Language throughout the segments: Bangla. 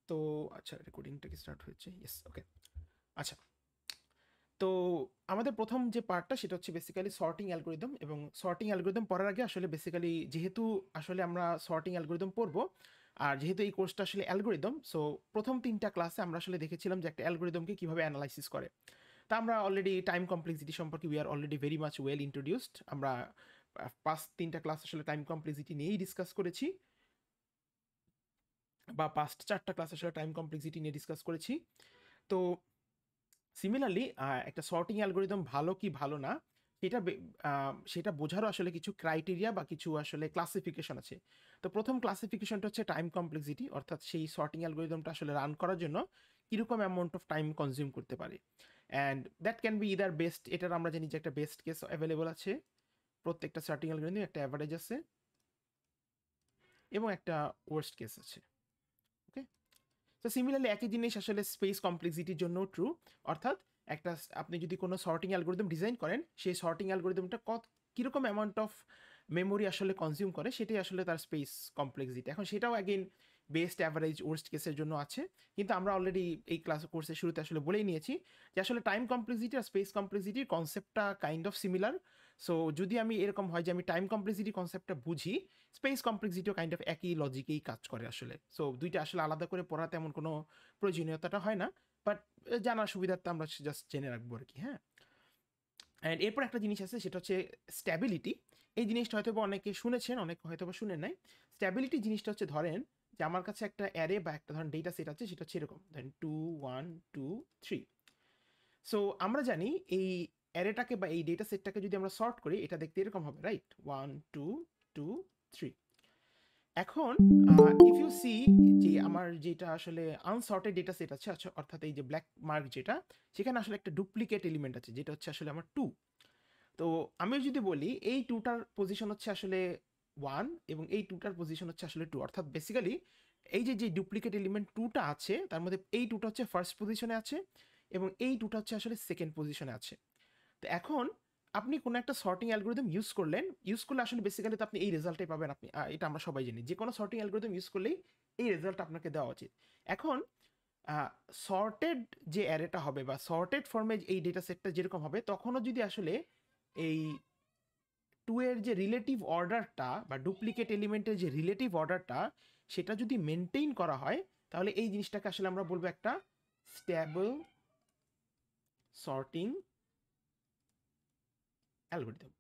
তো আচ্ছা, রেকর্ডিংটা কি স্টার্ট হয়েছে? ইয়েস, ওকে। আচ্ছা, তো আমাদের প্রথম যে পার্টটা সেটা হচ্ছে বেসিক্যালি সর্টিং অ্যালগরিদম। এবং সর্টিং অ্যালগরিদম পড়ার আগে আসলে বেসিক্যালি যেহেতু আসলে আমরা সর্টিং অ্যালগরিদম পড়বো, আর যেহেতু এই কোর্সটা আসলে অ্যালগরিদম, সো প্রথম 3টা ক্লাসে আমরা আসলে দেখেছিলাম যে একটা অ্যালগরিদমকে কিভাবে অ্যানালাইসিস করে। তা আমরা অলরেডি টাইম কমপ্লেক্সিটি সম্পর্কে we are already very much well introduced. আমরা পাস্ট 3টা ক্লাস আসলে টাইম কমপ্লেক্সিটি নিয়েই ডিসকাস করেছি, বা পাস্ট 4টা ক্লাস আসলে টাইম কমপ্লেক্সিটি নিয়ে ডিসকাস করেছি। তো সিমিলারলি একটা সর্টিং অ্যালগরিদম ভালো কি ভালো না সেটা বোঝারও আসলে কিছু ক্রাইটেরিয়া বা কিছু আসলে ক্লাসিফিকেশন আছে। তো প্রথম ক্লাসিফিকেশনটা হচ্ছে টাইম কমপ্লেক্সিটি, অর্থাৎ সেই সর্টিং অ্যালগরিদমটা আসলে রান করার জন্য কিরকম অ্যামাউন্ট অফ টাইম কনজিউম করতে পারে। And that can be either best, এটার আমরা জানি যে একটা বেস্ট কেস অ্যাভেলেবল আছে, প্রত্যেকটা সর্টিং অ্যালগরিদম একটা অ্যাভারেজ আছে এবং একটা ওয়ার্স্ট কেস আছে। ওকে, তো সিমিলারলি একই জিনিস আসলে স্পেস কমপ্লেক্সিটির জন্য ট্রু। অর্থাৎ একটা আপনি যদি কোনো সর্টিং অ্যালগরিদম ডিজাইন করেন, সেই সর্টিং অ্যালগরিদমটা কীরকম অ্যামাউন্ট অফ মেমোরি আসলে কনজিউম করে সেটাই আসলে তার স্পেস কমপ্লেক্সিটি। এখন সেটাও অ্যাগেন বেস্ট অ্যাভারেজ ওয়ার্স্ট কেসের জন্য আছে, কিন্তু আমরা অলরেডি এই কোর্সের শুরুতে আসলে বলেই নিয়েছি যে আসলে টাইম কমপ্লেক্সিটি আর স্পেস কমপ্লেক্সিটির কনসেপ্টটা কাইন্ড অফ সিমিলার। সো যদি আমি এরকম হয় যে আমি টাইম কমপ্লেক্সিটি কনসেপ্টটা বুঝি, স্পেস কমপ্লেক্সিটিও কাইন্ড অফ একই লজিকেই কাজ করে আসলে। সো দুইটা আসলে আলাদা করে পড়া তেমন কোনো প্রয়োজনীয়তাটা হয় না, বাট জানার সুবিধার্থে আমরা জাস্ট জেনে রাখবো আর কি। হ্যাঁ, অ্যান্ড এরপর একটা জিনিস আছে সেটা হচ্ছে স্ট্যাবিলিটি। এই জিনিসটা হয়তো বা অনেকে শুনেছেন, অনেকে হয়তো বা শুনেন নাই। স্ট্যাবিলিটি জিনিসটা হচ্ছে ধরেন যে আমার কাছে একটা অ্যারে বা একটা ধরেন ডেটা সেট আছে, সেটা হচ্ছে এরকম ধরেন 2 1 2 3। সো আমরা জানি এই অ্যারেটাকে বা এই ডেটা সেটটাকে যদি আমরা সর্ট করি, এটা দেখতে এরকম হবে, রাইট? 1 2 2 3। এখন ইফ ইউ সি যে আমার যেটা আসলে আনসর্টেড ডেটা সেট আছে, আচ্ছা, অর্থাৎ এই যে ব্ল্যাক মার্ক যেটা, সেখানে আসলে একটা ডুপ্লিকেট এলিমেন্ট আছে যেটা হচ্ছে আসলে আমার 2। তো আমি যদি বলি এই 2টার পজিশন হচ্ছে আসলে 1 এবং এই 2টার পজিশন হচ্ছে আসলে 2, অর্থাৎ বেসিক্যালি এই যে যে ডুপ্লিকেট এলিমেন্ট 2টা আছে তার মধ্যে এই 2টা হচ্ছে ফার্স্ট পজিশনে আছে এবং এই 2টা হচ্ছে আসলে সেকেন্ড পজিশনে আছে। তো এখন আপনি কোনো একটা সর্টিং অ্যালগরিদম ইউজ করলে আসলে বেসিক্যালি তো আপনি এই রেজাল্টটাই পাবেন। আপনি এটা আমরা সবাই জানি যে কোনো সর্টিং অ্যালগরিদম ইউজ করলেই এই রেজাল্ট আপনাকে দেওয়া উচিত। এখন সর্টেড যে অ্যারেটা হবে বা সর্টেড ফর্মে এই ডেটা সেটটা যেরকম হবে, তখনও যদি আসলে এই 2 এর যে রিলেটিভ অর্ডারটা বা ডুপ্লিকেট এলিমেন্টের যে রিলেটিভ অর্ডারটা সেটা যদি মেনটেইন করা হয়, তাহলে এই জিনিসটাকে আসলে আমরা বলবো একটা স্টেবল সর্টিং অ্যালগরিদম।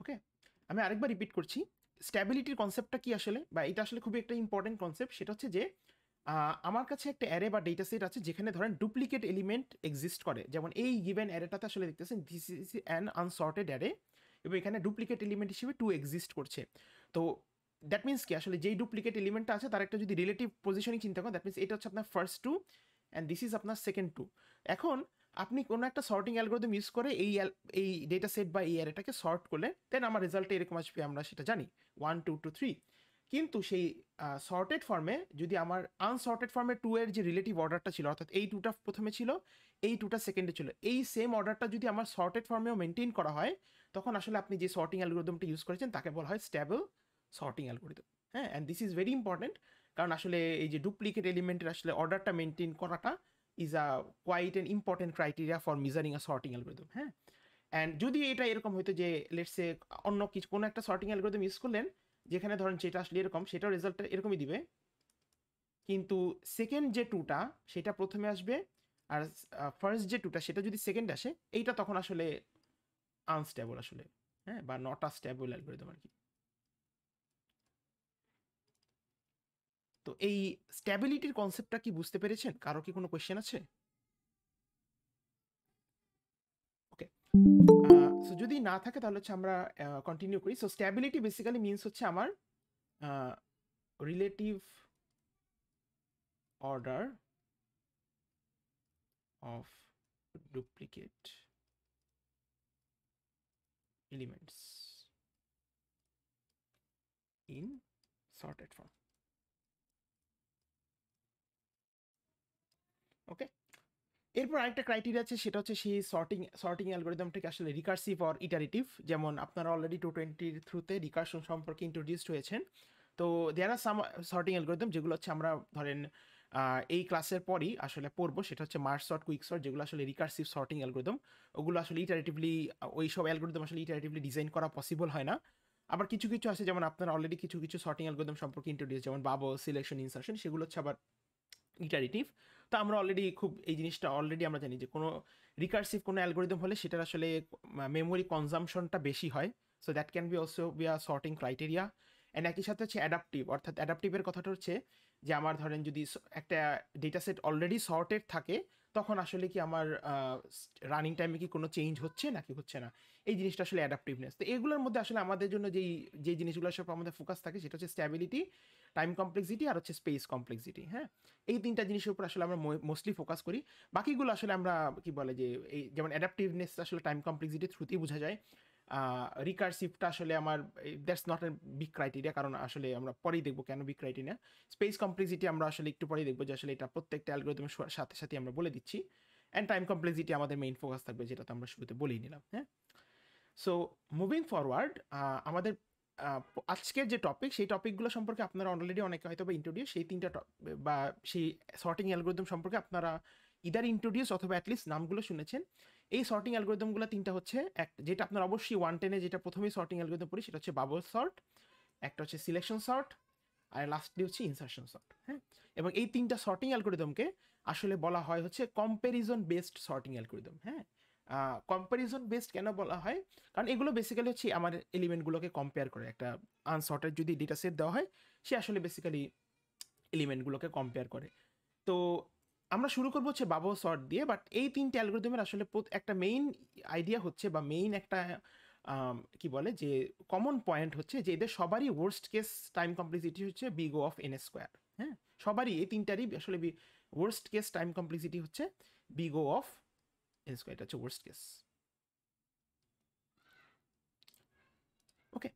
ওকে, আমি আরেকবার রিপিট করছি, স্ট্যাবিলিটির কনসেপ্টটা কি আসলে, বা এটা আসলে খুবই একটা ইম্পর্টেন্ট কনসেপ্ট। সেটা হচ্ছে যে আমার কাছে একটা অ্যারে বা ডেটা সেট আছে যেখানে ধরেন ডুপ্লিকেট এলিমেন্ট এক্সিস্ট করে। যেমন এই গিভেন অ্যারেটাতে আসলে দেখতেছেন this is an unsorted array এবং এখানে ডুপ্লিকেট এলিমেন্ট হিসেবে 2 এক্সিস্ট করছে। তো দ্যাট মিনস কি আসলে যেই ডুপ্লিকেট এলিমেন্টটা আছে তার একটা যদি রিলেটিভ পজিশনিং চিন্তা করেন, দ্যাট মিনস এটা হচ্ছে আপনার ফার্স্ট 2 অ্যান্ড দিস ইজ আপনার সেকেন্ড 2। এখন আপনি কোনো একটা সর্টিং অ্যালগরিদম ইউজ করে এই ডেটা সেট বা এই অ্যারেটাকে সর্ট করলে দেন আমার রেজাল্টে এরকম আসবে, আমরা সেটা জানি 1 2 2 3। কিন্তু সেই সর্টেড ফর্মে যদি আমার আনসর্টেড ফর্মে 2 এর যে রিলেটিভ অর্ডারটা ছিল, অর্থাৎ এই 2টা প্রথমে ছিল, এই 2টা সেকেন্ডে ছিল, এই সেম অর্ডারটা যদি আমার সর্টেড ফর্মেও মেনটেন করা হয়, তখন আসলে আপনি যে সর্টিং অ্যালগরিদমটা ইউজ করেছেন তাকে বলা হয় স্টেবল সর্টিং অ্যালগরিদম। হ্যাঁ, and this is very important, কারণ আসলে এই যে ডুপ্লিকেট এলিমেন্টের আসলে অর্ডারটা মেনটেন করাটা is a quite an important criteria for measuring a sorting algorithm. হ্যাঁ, অ্যান্ড যদি এটা এরকম হইতো যে লেটস সে অন্য কিছু কোনো একটা সর্টিং অ্যালগরিদম ইউজ করলেন যেখানে ধরেন যেটা আসলে এরকম, সেটাও রেজাল্টটা এরকমই দিবে, কিন্তু সেকেন্ড যে 2টা সেটা প্রথমে আসবে আর ফার্স্ট যে 2টা সেটা যদি সেকেন্ড আসে, এইটা তখন আসলে আনস্টেবল আসলে। হ্যাঁ, বা নট আ স্টেবল অ্যালগরিদম আর কি। তো এই স্ট্যাবিলিটির কনসেপ্টটা কি বুঝতে পেরেছেন? কারো কি কোনো কোয়েশ্চেন আছে? ওকে, সো যদি না থাকে তাহলে হচ্ছে আমরা কন্টিনিউ করি। সো স্ট্যাবিলিটি বেসিক্যালি মিনস হচ্ছে আমার relative order of duplicate elements in sorted form. Okay, এরপর আরেকটা ক্রাইটেরিয়া আছে সেটা হচ্ছে সেই সর্টিং অ্যালগরিদমটাকে আসলে রিকার্সিভ অর ইটারেটিভ। যেমন আপনারা অলরেডি 220 থ্রুতে রিকার্সন সম্পর্কে ইন্ট্রোডিউসড হয়েছেন। তো দেয়ার আর সাম সর্টিং অ্যালগরিদম যেগুলো হচ্ছে আমরা ধরেন এই ক্লাসের পরই আসলে পড়বো, সেটা হচ্ছে মার্জ সর্ট, কুইক সর্ট, যেগুলো আসলে রিকার্সিভ সর্টিং অ্যালগরিদম। ওগুলো আসলে ইটারেটিভলি, ওই সব অ্যালগরিদম আসলে ইটারেটিভলি ডিজাইন করা পসিবল হয় না। আবার কিছু কিছু আছে, যেমন আপনারা অলরেডি কিছু কিছু সর্টিং অ্যালগরিদম সম্পর্কে ইন্ট্রোডিউস, যেমন বাবল, সিলেকশন, ইনসারশন, সেগুলো হচ্ছে আবার ইটারেটিভ। তো আমরা অলরেডি খুব এই জিনিসটা অলরেডি আমরা জানি যে কোনো রিকার্সিভ কোনো অ্যালগরিদম হলে সেটার আসলে মেমোরি কনজামশনটা বেশি হয়। So that can be also be a sorting criteria. And একই সাথে হচ্ছে অ্যাডাপটিভ, অর্থাৎ অ্যাডাপটিভের কথাটা হচ্ছে যে আমার ধরেন যদি একটা ডেটা সেট অলরেডি সর্টেড থাকে, তখন আসলে কি আমার রানিং টাইমে কি কোনো চেঞ্জ হচ্ছে নাকি হচ্ছে না, এই জিনিসটা আসলে অ্যাডাপটিভনেস। তো এগুলোর মধ্যে আসলে আমাদের জন্য যে জিনিসগুলোর সব আমাদের ফোকাস থাকে সেটা হচ্ছে স্ট্যাবিলিটি, টাইম কমপ্লেক্সিটি আর হচ্ছে স্পেস কমপ্লেক্সিটি। হ্যাঁ, এই তিনটা জিনিসের উপর আসলে আমরা মোস্টলি ফোকাস করি। বাকিগুলো আসলে আমরা কি বলে যে এই যেমন অ্যাডাপটিভনেস আসলে টাইম কমপ্লেক্সিটি থ্রুতেই বোঝা যায়। রিকার্সিভটা আসলে আমার that's not a big criteria, কারণ আসলে আমরা পরেই দেখবো কেন বিগ ক্রাইটেরিয়া। স্পেস কমপ্লেক্সিটি আমরা আসলে একটু পরেই দেখবো যে আসলে এটা প্রত্যেকটা অ্যালগরিদমের সাথে সাথে আমরা বলে দিচ্ছি। অ্যান্ড টাইম কমপ্লেক্সিটি আমাদের মেইন ফোকাস থাকবে, যেটা তো আমরা শুরুতে বলেই নিলাম। হ্যাঁ, সো মুভিং ফরওয়ার্ড, আমাদের আজকের যে টপিক, সেই টপিকগুলো সম্পর্কে আপনারা অলরেডি অনেকে হয়তো বা ইন্ট্রোডিউস, সেই তিনটা বা সেই সর্টিং অ্যালগরিদম সম্পর্কে আপনারা ইদার ইন্ট্রোডিউস অথবা অ্যাটলিস্ট নামগুলো শুনেছেন। এই সর্টিং অ্যালগরিদমগুলো তিনটা হচ্ছে, যেটা আপনারা অবশ্যই 110-এ যেটা প্রথমেই সর্টিং অ্যালগরিদম পড়ি সেটা হচ্ছে বাবল সর্ট, একটা হচ্ছে সিলেকশন সর্ট, আর লাস্টলি হচ্ছে ইনসারশন সর্ট। হ্যাঁ, এবং এই তিনটা সর্টিং অ্যালগরিদমকে আসলে বলা হয় হচ্ছে কম্প্যারিজন বেসড সর্টিং অ্যালগরিদম। হ্যাঁ, কম্প্যারিজন বেসড কেন বলা হয়? কারণ এগুলো বেসিক্যালি হচ্ছে আমার এলিমেন্টগুলোকে কম্পেয়ার করে। একটা আনসর্টেড যদি ডেটা সেট দেওয়া হয়, সে আসলে বেসিক্যালি এলিমেন্টগুলোকে কম্পেয়ার করে। তো আমরা শুরু করবো হচ্ছে বাবল সর্ট দিয়ে, বাট এই তিনটে অ্যালগরিদমের আসলে একটা মেইন আইডিয়া হচ্ছে বা মেইন একটা কি বলে যে কমন পয়েন্ট হচ্ছে যে এদের সবারই ওয়ার্স্ট কেস টাইম কমপ্লেক্সিটি হচ্ছে big O of N square. হ্যাঁ, সবারই এই তিনটারই আসলে ওয়ার্স্ট কেস টাইম কমপ্লেক্সিটি হচ্ছে big O of N square, এটা হচ্ছে ওয়ার্স্ট কেস। ওকে,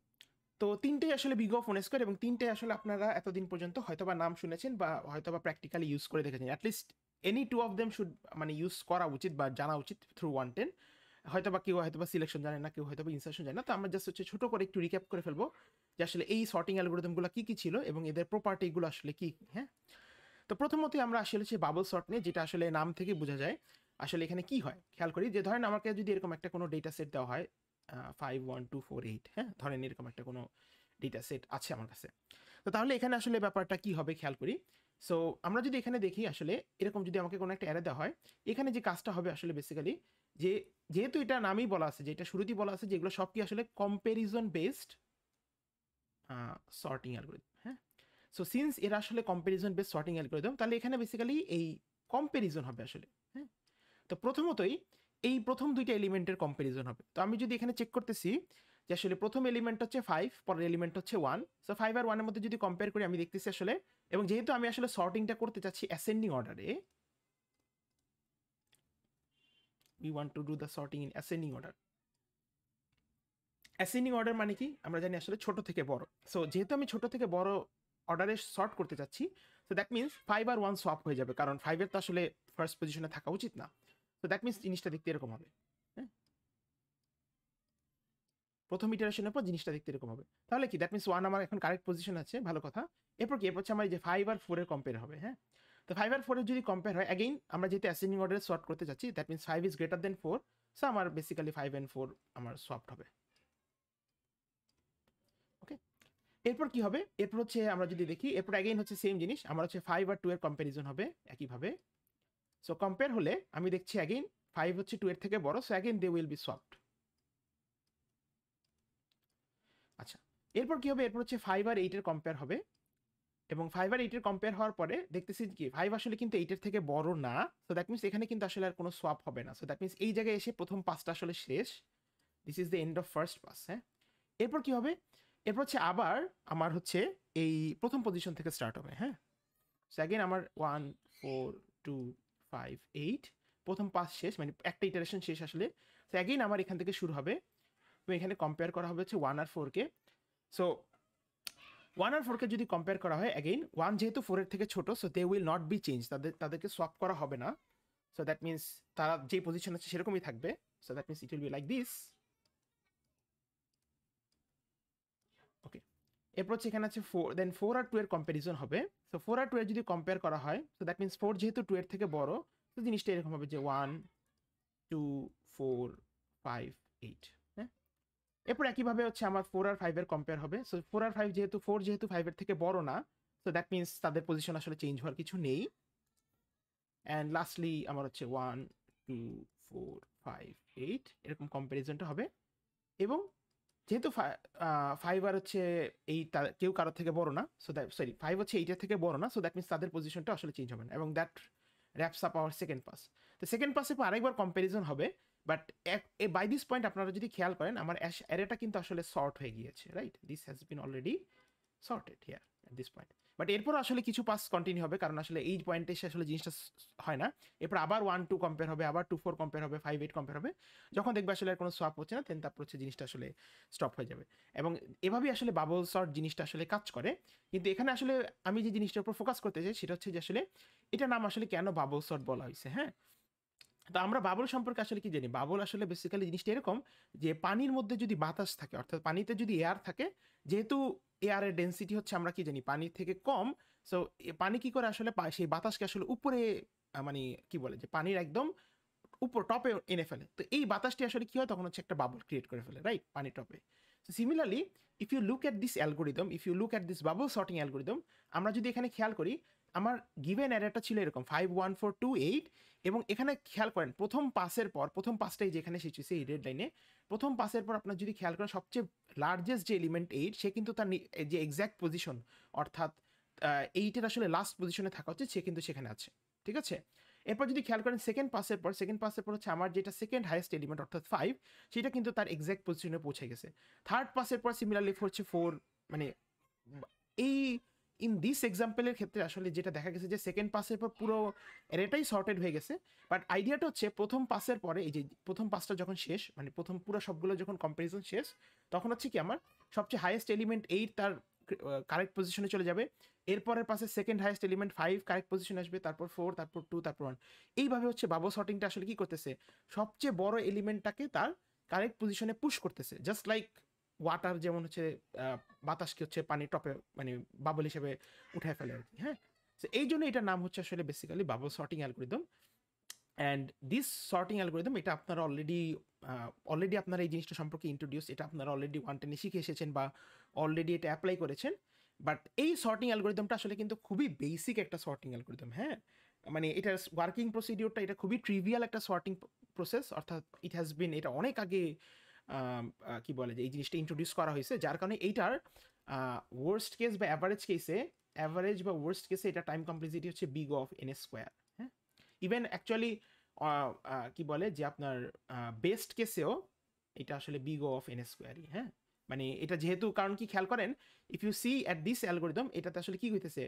তো তিনটেই আসলে বিগ অফ ওন স্কোয়ার, এবং তিনটে আসলে আপনারা এতদিন পর্যন্ত হয়তোবা নাম শুনেছেন বা হয়তোবা প্র্যাকটিক্যালি ইউজ করে দেখেছেন। At least any two of them should মানে ইউজ করা উচিত বা জানা উচিত থ্রু 110। হয়তোবা কেউ হয়তোবা সিলেকশন জানে না, কেউ হয়তোবা ইনসারশন জানে না। তো আমরা জাস্ট হচ্ছে ছোট করে একটু রিক্যাপ করে ফেলবো যে আসলে এই সর্টিং অ্যালগরিদমগুলো কি কি ছিল এবং এদের প্রপার্টিগুলো আসলে কি। হ্যাঁ, তো প্রথমতই আমরা আসলে হচ্ছে বাবল সর্ট নিয়ে, যেটা আসলে নাম থেকে বোঝা যায় আসলে এখানে কি হয়। খেয়াল করি যে ধরেন আমাকে যদি এরকম একটা কোনো ডেটা সেট দেওয়া হয় 5 1 2 4 8, হ্যাঁ, ধরেন এরকম একটা কোনো ডেটা সেট আছে আমার কাছে। তো তাহলে এখানে আসলে ব্যাপারটা কি হবে খেয়াল করি। সো আমরা যদি এখানে দেখি আসলে এরকম যদি আমাকে কোনো একটা অ্যারে দেওয়া হয়, এখানে যে কাজটা হবে আসলে বেসিক্যালি যে যেহেতু এটা নামই বলা আছে, যে এটা শুরুতেই বলা আছে যেগুলো সব কি আসলে কম্প্যারিজন বেসড সর্টিং অ্যালগরিদম। হ্যাঁ, সো সিন্স এরা আসলে কম্প্যারিজন বেসড সর্টিং অ্যালগরিদম, তাহলে এখানে বেসিক্যালি এই কম্প্যারিজন হবে আসলে। হ্যাঁ, তো প্রথমতই এই প্রথম দুইটা এলিমেন্টের কম্প্যারিজন হবে। তো আমি যদি এখানে চেক করতেছি যে আসলে প্রথম এলিমেন্ট হচ্ছে 5, পরের এলিমেন্ট হচ্ছে 1, সো 5 আর 1 এর মধ্যে যদি কম্পেয়ার করি আমি দেখতেছি আসলে, এবং যেহেতু আমি আসলে সর্টিংটা করতে চাচ্ছি অ্যাসেন্ডিং অর্ডারে, we want to do the sorting in ascending order. Ascending order মানে কি আমরা জানি আসলে ছোট থেকে বড়। সো যেহেতু আমি ছোট থেকে বড় অর্ডারে সর্ট করতে চাচ্ছি, সো দ্যাট মিনস 5 আর 1 সোয়াপ হয়ে যাবে, কারণ 5 এর তো আসলে ফার্স্ট পজিশনে থাকা উচিত না। সো দ্যাট মিনস জিনিসটা দেখতে এরকম হবে। হ্যাঁ, প্রথম ইটারেশনের পর জিনিসটা দেখতে এরকম হবে। তাহলে কি দ্যাট মিনস 1 আমার এখন কারেক্ট পজিশন আছে, ভালো কথা। এরপর কি, এরপর হচ্ছে আমার যে 5 আর 4 এর কম্পেয়ার হবে। হ্যাঁ, তো 5 আর 4 এর যদি কম্পেয়ার হয়, অ্যাগেইন আমরা যেহেতু অ্যাসেন্ডিং অর্ডারে সর্ট করতে চাচ্ছি, that means 5 is greater than 4, so আমার বেসিক্যালি 5 এন্ড 4 আমার সোয়াপড হবে। ওকে, এরপর কি হবে, এরপর হচ্ছে আমরা যদি দেখি, এরপর অ্যাগেইন হচ্ছে সেম জিনিস, আমার হচ্ছে 5 আর 2 এর কম্প্যারিজন হবে একইভাবে। সো কম্পেয়ার হলে আমি দেখছি অ্যাগেইন 5 হচ্ছে 2 এর থেকে বড়, so again they will be swapped. আচ্ছা, এরপর কি হবে, এরপর হচ্ছে 5 আর 8 এর কম্পেয়ার হবে, এবং 5 আর 8 এর কম্পেয়ার হওয়ার পরে দেখতেছি কি 5 আসলে কিন্তু 8 এর থেকে বড় না, সো দ্যাট মিনস এখানে কিন্তু আসলে আর কোনো সোয়াপ হবে না। সো দ্যাট মিনস এই জায়গায় এসে প্রথম পাসটা আসলে শেষ, this is the end of first pass. হ্যাঁ, এরপর কি হবে, এরপর হচ্ছে আবার আমার হচ্ছে এই প্রথম পজিশন থেকে স্টার্ট হবে। হ্যাঁ, সো অ্যাগেন আমার 1 4 2 5 8 প্রথম পাস শেষ, মানে একটা ইটারেশন শেষ আসলে। সো অ্যাগেন আমার এখান থেকে শুরু হবে, তো এখানে কম্পেয়ার করা হবে হচ্ছে 1 আর 4 কে। সো 1 আর 4 কে যদি কম্পেয়ার করা হয়, অ্যাগেইন 1 যেহেতু 4 এর থেকে ছোট, so they will not be change, তাদেরকে সোয়াপ করা হবে না। সো দ্যাট মিনস তারা যে পজিশন আছে সেরকমই থাকবে। So that means it will be like this. Okay, এরপর হচ্ছে এখানে আছে 4, দেন 4 আর 2 এর কম্প্যারিজন হবে। সো 4 আর 2 এর যদি কম্পেয়ার করা হয়, সো দ্যাট মিনস 4 যেহেতু 2 এর থেকে বড়, তো জিনিসটা এরকম হবে যে 1 2 4 5 8, হ্যাঁ? এরপর একইভাবে হচ্ছে আমার 4 আর 5 এর কম্পেয়ার হবে। সো 4 আর 5 যেহেতু 5 এর থেকে বড় না, সো দ্যাট মিনস তাদের পজিশন আসলে চেঞ্জ হওয়ার কিছু নেই। অ্যান্ড লাস্টলি আমার হচ্ছে 1 2 4 5 8 এরকম কম্প্যারিজনটা হবে। এবং যেহেতু 5 আর হচ্ছে এই কেউ কারোর থেকে বড় না, সো দ্যাট সরি 5 হচ্ছে 8 এর থেকে বড় না, সো দ্যাট মিনস তাদের পজিশনটা আসলে চেঞ্জ হবে না, এবং that wraps up our second pass. তো সেকেন্ড পাসের পর আরেকবার কম্প্যারিজন হবে, বাট বাই দিস পয়েন্ট আপনারা যদি খেয়াল করেন আমার অ্যারেটা কিন্তু আসলে সর্ট হয়ে গিয়েছে, right? This has been already sorted here at this point. But এরপর আসলে কিছু পাস কন্টিনিউ হবে, কারণ আসলে এই পয়েন্টে এসে আসলে জিনিসটা হয় না। এরপর আবার 1 2 কম্পেয়ার হবে, আবার 2 4 কম্পেয়ার হবে, 5 8 কম্পেয়ার হবে। যখন দেখবে আসলে আর কোনো সোয়াপ হচ্ছে না, দেন তারপর হচ্ছে জিনিসটা আসলে স্টপ হয়ে যাবে। এবং এভাবেই আসলে বাবল সর্ট জিনিসটা আসলে কাজ করে। কিন্তু এখানে আসলে আমি যে জিনিসটার উপর ফোকাস করতে চাই সেটা হচ্ছে যে আসলে এটা নাম আসলে কেন বাবল সর্ট বলা হয়েছে, হ্যাঁ? তো আমরা বাবল সম্পর্কে আসলে কি জানি? বাবল আসলে বেসিক্যালি জিনিসটা এরকম যে পানির মধ্যে যদি বাতাস থাকে, অর্থাৎ পানিতে যদি এয়ার থাকে, যেহেতু এয়ারের ডেনসিটি হচ্ছে আমরা কি জানি পানির থেকে কম, সো পানি কি করে আসলে সেই বাতাসকে আসলে উপরে মানে কি বলে যে পানির একদম উপর টপে এনে ফেলে। তো এই বাতাসটি আসলে কি হয় তখন হচ্ছে একটা বাবল ক্রিয়েট করে ফেলে, রাইট? পানির টপে। So similarly if you look at this algorithm, if you look at this bubble sorting algorithm, আমরা যদি এখানে খেয়াল করি আমার গিভেন অ্যারেটা ছিল এরকম 5 1 4 2 8, এবং এখানে খেয়াল করেন প্রথম পাসের পর, প্রথম পাসটাই যেখানে এসেছে এই রেড লাইনে, প্রথম পাসের পর আপনার যদি খেয়াল করেন সবচেয়ে লার্জেস্ট যে এলিমেন্ট 8, সে কিন্তু তার যে এক্স্যাক্ট পজিশন, অর্থাৎ 8 এর আসলে লাস্ট পজিশনে থাকা হচ্ছে, সে কিন্তু সেখানে আছে, ঠিক আছে? এরপর যদি খেয়াল করেন সেকেন্ড পাসের পর হচ্ছে আমার যেটা সেকেন্ড হাইয়েস্ট এলিমেন্ট অর্থাৎ 5, সেটা কিন্তু তার এক্স্যাক্ট পজিশনে পৌঁছে গেছে। থার্ড পাসের পর সিমিলারলি হচ্ছে 4, মানে এই ইন দিস এক্সাম্পলের ক্ষেত্রে আসলে যেটা দেখা গেছে যে সেকেন্ড পাসের পর পুরো এটাই সর্টেড হয়ে গেছে। বাট আইডিয়াটা হচ্ছে প্রথম পাসের পরে এই যে প্রথম পাসটা যখন শেষ, মানে প্রথম পুরো সবগুলো যখন কম্পারিজন শেষ, তখন হচ্ছে কি আমার সবচেয়ে হাইয়েস্ট এলিমেন্ট 8 তার কারেক্ট পজিশনে চলে যাবে, এরপরের পাশে সেকেন্ড হাইয়েস্ট এলিমেন্ট 5 কারেক্ট পজিশনে আসবে, তারপর 4, তারপর 2, তারপর 1। এইভাবে হচ্ছে বাবল সর্টিংটা আসলে কি করতেছে, সবচেয়ে বড় এলিমেন্টটাকে তার কারেক্ট পজিশনে পুশ করতেছে, জাস্ট লাইক ওয়াটার যেমন হচ্ছে বাতাসকে হচ্ছে পানির টপে মানে বাবল হিসেবে উঠায় ফেলে আর কি, হ্যাঁ? তো এই জন্য এটার নাম হচ্ছে আসলে basically bubble sorting algorithm. And this sorting algorithm এটা আপনারা অলরেডি আপনারা এই জিনিসটা সম্পর্কে ইন্ট্রোডিউস, এটা আপনারা অলরেডি 110 শিখে এসেছেন বা অলরেডি এটা অ্যাপ্লাই করেছেন। বাট এই সর্টিং অ্যালগোরিদমটা আসলে কিন্তু খুবই বেসিক একটা সর্টিং অ্যালগোরিদম, হ্যাঁ? মানে এটার ওয়ার্কিং প্রসিডিওরটা এটা খুবই ট্রিভিয়াল একটা সর্টিং প্রসেস, অর্থাৎ ইট হ্যাজ বিন, এটা অনেক আগে কি বলে যে এই জিনিসটা ইন্ট্রোডিউস করা হয়েছে, যার কারণে এইটার ওয়ার্স্ট কেস বা অ্যাভারেজ বা ওয়ার্স্ট কেসে এটা টাইম কমপ্লেক্সিটি হচ্ছে বিগ অফ এন স্কোয়ার, হ্যাঁ? ইভেন অ্যাকচুয়ালি কি বলে যে আপনার বেস্ট কেসেও এটা আসলে বিগ অফ এন স্কোয়ারই, হ্যাঁ? মানে এটা যেহেতু, কারণ কি খেয়াল করেন if you see at this algorithm, এটাতে আসলে কি হইতেছে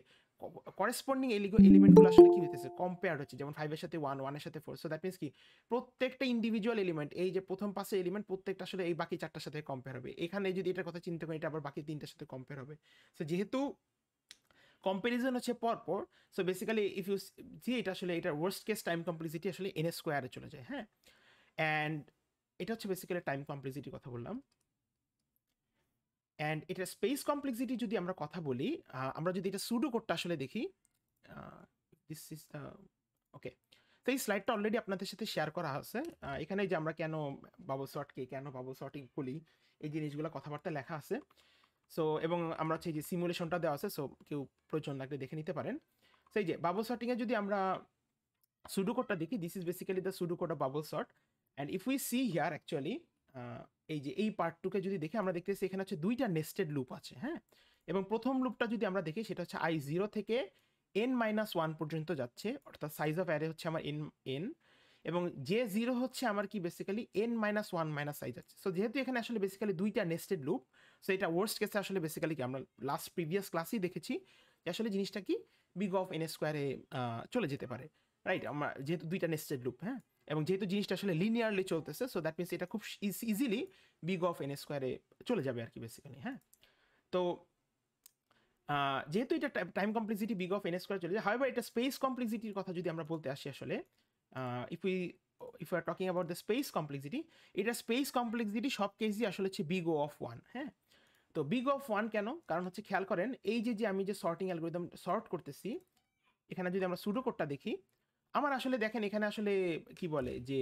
করেসপন্ডিং এলিমেন্টগুলো আসলে কি হইতেছে কম্পেয়ার হচ্ছে, যেমন 5 এর সাথে 1 1 এর সাথে 4, সো দ্যাট মিনস কি প্রত্যেকটা ইন্ডিভিজুয়াল এলিমেন্ট, এই যে প্রথম পাশে এলিমেন্ট প্রত্যেকটা আসলে এই বাকি 4টার সাথে কম্পেয়ার হবে। এখানে যদি এটার কথা চিন্তা করি, এটা আবার বাকি 3টার সাথে কম্পেয়ার হবে। সো যেহেতু কম্পারিজন হচ্ছে পরপর, so basically if you see এটা আসলে এটার ওয়ার্স্ট কেস টাইম কমপ্লেক্সিটি আসলে এন স্কোয়ারে চলে যায়, হ্যাঁ? অ্যান্ড এটা হচ্ছে বেসিক্যালি টাইম কমপ্লেক্সিটির কথা বললাম। অ্যান্ড এটার স্পেস কমপ্লেক্সিটি যদি আমরা কথা বলি, আমরা যদি এটা সুডো কোডটা আসলে দেখি, দিস ইজ দ্য ওকে। তো এই স্লাইডটা অলরেডি আপনাদের সাথে শেয়ার করা আছে। এখানে যে আমরা কেন বাবল সর্টকে, কেন বাবল সর্টিং বলি, এই জিনিসগুলো কথাবার্তা লেখা আছে। সো এবং আমরা হচ্ছে যে সিমুলেশনটা দেওয়া আছে, সো কেউ প্রয়োজন লাগলে দেখে নিতে পারেন। সো এই যে বাবল সর্টিংয়ে যদি আমরা সুডো কোডটা দেখি, this is basically the pseudo code of bubble sort. And if we see here actually এই যে এই পার্টটুকে যদি দেখি, আমরা দেখতেছি এখানে হচ্ছে 2টা নেস্টেড লুপ আছে, হ্যাঁ? এবং প্রথম লুপটা যদি আমরা দেখি সেটা হচ্ছে i0 থেকে n-1 পর্যন্ত যাচ্ছে, অর্থাৎ সাইজ অফ অ্যারে হচ্ছে আমার n, এবং যে 0 হচ্ছে আমার কি বেসিক্যালি n-1 মাইনাস সাইজ আছে। সো যেহেতু এখানে আসলে বেসিক্যালি 2টা নেস্টেড লুপ, সো এটা ওয়ার্স্ট কেসে আসলে বেসিক্যালি কি আমরা লাস্ট প্রিভিয়াস ক্লাসেই দেখেছি যে আসলে জিনিসটা কি বিগ অফ এন স্কোয়ারে চলে যেতে পারে, রাইট? আমরা যেহেতু 2টা নেস্টেড লুপ, হ্যাঁ, এবং যেহেতু জিনিসটা আসলে লিনিয়ারলি চলতেছে, সো দ্যাট মিনস এটা খুব ইজিলি বিগ অফ এন স্কোয়ারে চলে যাবে আর কি বেসিক্যালি, হ্যাঁ? তো যেহেতু এটা time complexity big of N square চলে যায়, হাউএভার এটা স্পেস কমপ্লেক্সিটির কথা যদি আমরা বলতে আসি আসলে, if you are talking about the space complexity, এটা স্পেস কমপ্লেক্সিটি সব কেসই আসলে হচ্ছে বিগ ও অফ 1, হ্যাঁ? তো বিগ অফ 1 কেন? কারণ হচ্ছে খেয়াল করেন এই যে আমি যে সর্টিং অ্যালগরিদম সর্ট করতেছি, এখানে যদি আমরা সুডো কোডটা দেখি, আমার আসলে দেখেন এখানে আসলে কি বলে যে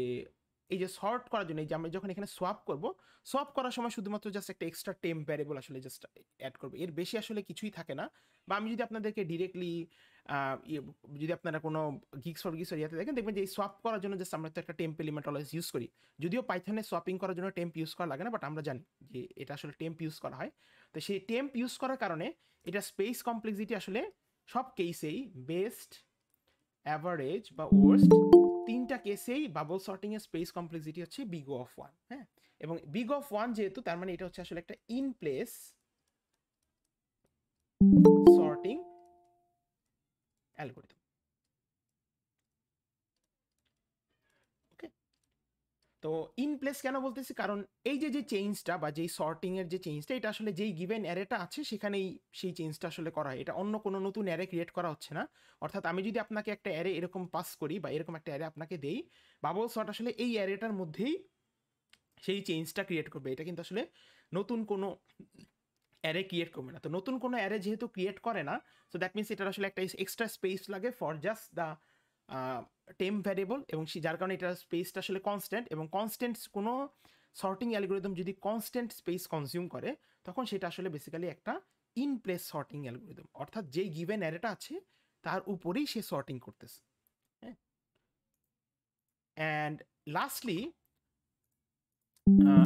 এই যে সর্ট করার জন্য এই যে আমরা যখন এখানে সোয়াপ করব, সোয়াপ করার সময় শুধুমাত্র জাস্ট একটা এক্সট্রা টেম্প ভ্যারিয়েবল আসলে জাস্ট অ্যাড করব, এর বেশি আসলে কিছুই থাকে না। বা আমি যদি আপনাদেরকে ডিরেক্টলি যদি আপনারা কোনো গিক্স ফর গিক্স ইয়াতে দেখেন, দেখবেন যে এই সোয়াপ করার জন্য জাস্ট আমরা তো একটা টেম্প এলিমেন্ট অলওয়েজ ইউজ করি। যদিও পাইথনে সোয়াপিং করার জন্য টেম্প ইউজ করা লাগে না, বাট আমরা জানি যে এটা আসলে টেম্প ইউজ করা হয়। তো সেই টেম্প ইউজ করার কারণে এটা স্পেস কমপ্লেক্সিটি আসলে সব কেসেই বেস্ট, অ্যাভারেজ বা ওয়ার্স্ট, তিনটা কেসেই বাবল সর্টিং এর স্পেস কমপ্লেক্সিটি হচ্ছে বিগ অফ 1। হ্যাঁ, এবং বিগ অফ 1 যেহেতু, তার মানে এটা হচ্ছে আসলে একটা ইন প্লেস সর্টিং অ্যালগরিদম। ওকে, তো ইন প্লেস কেন বলতেছি, কারণ এই যে চেঞ্জটা বা যেই সর্টিং এর যে চেঞ্জটা, এটা আসলে যেই গিভেন অ্যারেটা আছে সেখানেই সেই চেঞ্জটা আসলে করা হয়, এটা অন্য কোনো নতুন অ্যারে ক্রিয়েট করা হচ্ছে না। অর্থাৎ আমি যদি আপনাকে একটা অ্যারে এরকম পাস করি বা এরকম একটা অ্যারে আপনাকে দেই, বাবল সর্ট আসলে এই অ্যারেটার মধ্যেই সেই চেঞ্জটা ক্রিয়েট করবে, এটা কিন্তু আসলে নতুন কোনো অ্যারে ক্রিয়েট করবে না। তো নতুন কোনো অ্যারে যেহেতু ক্রিয়েট করে না, সো দ্যাট মিনস এটার আসলে একটা এক্সট্রা স্পেস লাগে for just the temp variable, এবং যার কারণে এটার স্পেসটা আসলে কনস্ট্যান্ট, এবং কনস্ট্যান্ট কোনো সর্টিং অ্যালগোরিদম যদি কনস্ট্যান্ট স্পেস কনজিউম করে, তখন সেটা আসলে বেসিক্যালি একটা ইন প্লেস সর্টিং অ্যালগোরিদম, অর্থাৎ যেই গিভেন অ্যারেটা আছে তার উপরেই সে সর্টিং করতেছে। হ্যাঁ, অ্যান্ড লাস্টলি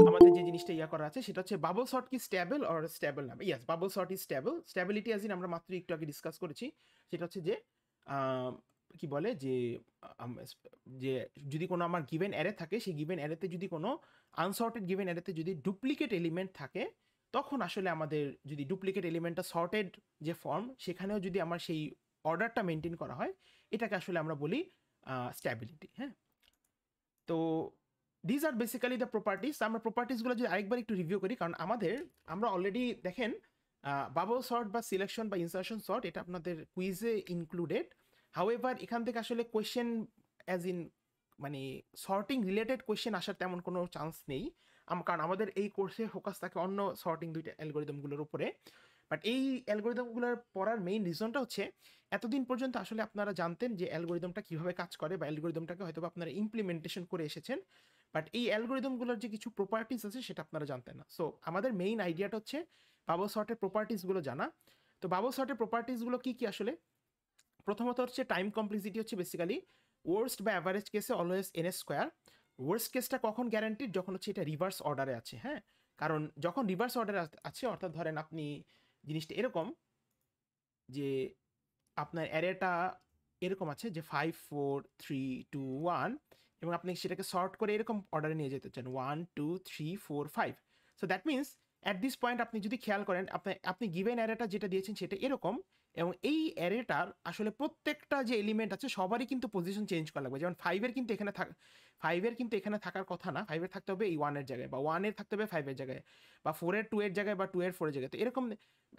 আমাদের যে জিনিসটা ইয়া করা আছে সেটা হচ্ছে বাবল সর্ট কি স্টেবল অর স্টেবল না। Yes, bubble sort is stable. Stability as in আমরা মাত্র একটু আগে ডিসকাস করেছি, সেটা হচ্ছে যে কি বলে যে যে যদি কোনো আমার গিভেন অ্যারে থাকে, সেই গিভেন অ্যারেতে যদি কোনো আনসর্টেড গিভেন অ্যারেতে যদি ডুপ্লিকেট এলিমেন্ট থাকে, তখন আসলে আমাদের যদি ডুপ্লিকেট এলিমেন্টটা সর্টেড যে ফর্ম, সেখানেও যদি আমার সেই অর্ডারটা মেনটেন করা হয়, এটাকে আসলে আমরা বলি স্ট্যাবিলিটি। হ্যাঁ, তো these are basically the properties. আমরা প্রপার্টিসগুলো যদি আরেকবার একটু রিভিউ করি, কারণ আমরা অলরেডি দেখেন বাবল সর্ট বা সিলেকশন বা ইনসার্শন সর্ট এটা আপনাদের কুইজে ইনক্লুডেড। হাউএভার এখান থেকে আসলে কোয়েশ্চেন অ্যাজ ইন মানে সর্টিং রিলেটেড কোয়েশ্চেন আসার তেমন কোনো চান্স নেই, কারণ আমাদের এই কোর্সে ফোকাস থাকে অন্য সর্টিং দুইটা অ্যালগোরিদমগুলোর উপরে। বাট এই অ্যালগোরিদমগুলোর পড়ার মেইন রিজনটা হচ্ছে এতদিন পর্যন্ত আসলে আপনারা জানতেন যে অ্যালগোরিদমটা কিভাবে কাজ করে, বা অ্যালগোরিদমটাকে হয়তো আপনারা ইমপ্লিমেন্টেশন করে এসেছেন, বাট এই অ্যালগোরিদমগুলোর যে কিছু প্রপার্টিস আছে সেটা আপনারা জানতেন না। সো আমাদের মেইন আইডিয়াটা হচ্ছে বাবল সর্টের প্রপার্টিসগুলো জানা। তো বাবল সর্টের প্রপার্টিসগুলো কি কি আসলে, প্রথমত হচ্ছে টাইম কমপ্লেক্সিটি হচ্ছে বেসিক্যালি ওয়ার্স্ট বা অ্যাভারেজ কেসে অলওয়েজ এন স্কোয়ার। ওয়ার্স্ট কেসটা কখন গ্যারান্টিড, যখন হচ্ছে এটা রিভার্স অর্ডারে আছে। হ্যাঁ, কারণ যখন রিভার্স অর্ডারে আছে, অর্থাৎ ধরেন আপনি জিনিসটা এরকম যে আপনার অ্যারেটা এরকম আছে যে 5 4 3 2 1, এবং আপনি সেটাকে সর্ট করে এরকম অর্ডারে নিয়ে যেতে চান 1 2 3 4 5। So that means at this point আপনি যদি খেয়াল করেন, আপনি গিভেন অ্যারেটা যেটা দিয়েছেন সেটা এরকম, এবং এই অ্যারেটার আসলে প্রত্যেকটা যে এলিমেন্ট আছে সবারই কিন্তু পজিশন চেঞ্জ করা লাগবে। যেমন 5 এর কিন্তু এখানে থাকার কথা না, 5 এর থাকতে হবে এই 1 এর জায়গায়, বা 1 এর থাকতে হবে 5 এর জায়গায়, বা 4 এর 2 এর জায়গায়, বা 2 এর 4 এর জায়গায়। তো এরকম,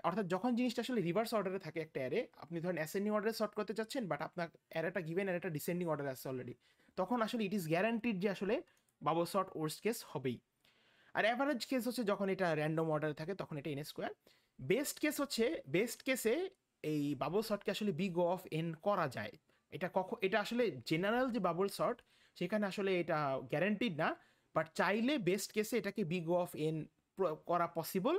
অর্থাৎ যখন জিনিসটা আসলে রিভার্স অর্ডারে থাকে একটা অ্যারে, আপনি ধরেন অ্যাসেন্ডিং অর্ডারে সর্ট করতে চাচ্ছেন, বাট আপনার অ্যারেটা গিভেন অ্যারেটা ডিসেন্ডিং অর্ডারে আছে অলরেডি, তখন আসলে ইট ইজ গ্যারান্টিড যে আসলে বাবল সর্ট ওয়ার্স্ট কেস হবেই। আর অ্যাভারেজ কেস হচ্ছে যখন এটা র্যান্ডম অর্ডারে থাকে, তখন এটা এন স্কোয়ার। বেস্ট কেসে এই বাবল সর্টকে আসলে বিগ অফ এন করা যায়। এটা আসলে জেনারেল যে বাবল সর্ট, সেখানে আসলে এটা গ্যারান্টিড না, বাট চাইলে বেস্ট কেসে এটাকে বিগ অফ এন করা পসিবল।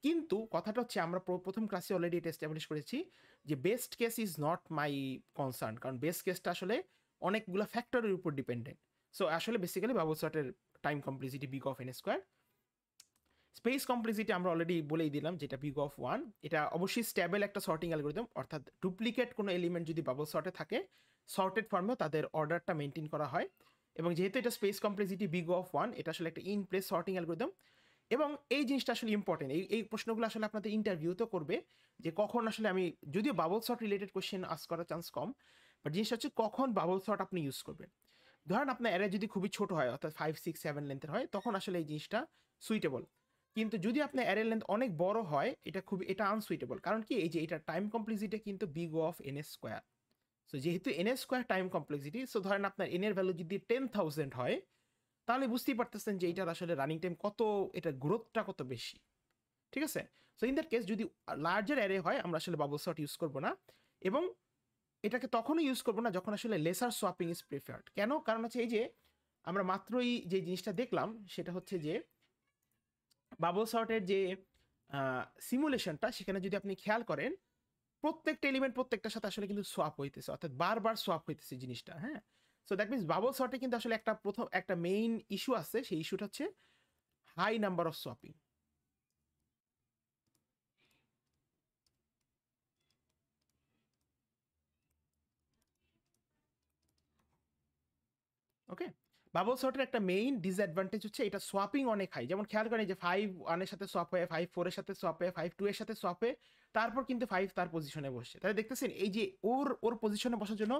কিন্তু কথাটা হচ্ছে আমরা প্রথম ক্লাসে অলরেডি এটা এস্টাবলিশ করেছি যে best case is not my concern, কারণ বেস্ট কেসটা আসলে অনেকগুলো ফ্যাক্টরের উপর ডিপেন্ডেন্ট। সো আসলে বেসিক্যালি বাবল সর্টের time complexity big of N square. Space complexity আমরা অলরেডি বলেই দিলাম, যেটা বিগ অফ 1। এটা অবশ্যই স্ট্যাবল একটা সর্টিং অ্যালগোরিদম, অর্থাৎ ডুপ্লিকেট কোনো এলিমেন্ট যদি বাবল সর্টে থাকে, সর্টেড ফর্মেও তাদের অর্ডারটা মেনটেন করা হয়। এবং যেহেতু এটা স্পেস কমপ্লেক্সিটি বিগ অফ 1, এটা আসলে একটা ইন প্লেস সর্টিং অ্যালগোরিদম। এবং এই জিনিসটা আসলে ইম্পর্টেন্ট, এই প্রশ্নগুলো আসলে আপনাদের ইন্টারভিউতেও করবে, যে কখন আসলে যদিও বাবল সর্ট রিলেটেড কোয়েশ্চেন আস করার চান্স কম, বাট জিনিসটা হচ্ছে কখন বাবল সর্ট আপনি ইউজ করবেন। ধরেন আপনার অ্যারে যদি খুবই ছোট হয়, অর্থাৎ 5 6 7 লেন্থের হয়, তখন আসলে এই জিনিসটা সুইটেবল। কিন্তু যদি আপনার অ্যারে লেন্থ অনেক বড় হয়, এটা আনসুইটেবল। কারণ কি, এই যে এটা টাইম কমপ্লেক্সিটি কিন্তু big of N square. So যেহেতু N square time complexity, so ধরেন আপনার এন এর ভ্যালু যদি 10,000 হয়, তাহলে বুঝতেই পারতেছেন যে এটার আসলে রানিং টাইম কত, এটার গ্রোথটা কত বেশি। ঠিক আছে? সো ইন দ্যাট কেস যদি লার্জার অ্যারে হয় আমরা আসলে বাবল সর্ট ইউজ করব না, এবং এটাকে তখনই ইউজ করব না যখন আসলে লেসার সোয়াপিং ইজ প্রিফার্ড। কেন? কারণ হচ্ছে এই যে আমরা মাত্রই যে জিনিসটা দেখলাম সেটা হচ্ছে যে বাবল সর্টের যে সিমুলেশনটা, সেখানে যদি আপনি খেয়াল করেন প্রত্যেকটা এলিমেন্ট প্রত্যেকটার সাথে আসলে কিন্তু সোয়াপ হইতেছে, অর্থাৎ বারবার সোয়াপ হইতেছে জিনিসটা, হ্যাঁ? সো দ্যাট মিনস বাবল সর্টে কিন্তু আসলে একটা মেইন ইস্যু আছে, সেই ইস্যুটা হচ্ছে high number of swapping. Okay, bubble সর্টের একটা মেইন ডিসঅ্যাডভান্টেজ হচ্ছে এটা সোয়াপিং অনেক হাই। যেমন খেয়াল করেন যে 5 1 এর সাথে সোয়াপ হয়ে, 5 4 এর সাথে সোয়াপ হয়ে, 5 2 এর সাথে সোয়াপ হয়ে, তারপর কিন্তু 5 তার পজিশনে বসছে। তাহলে দেখতেছেন এই যে ওর পজিশনে বসার জন্য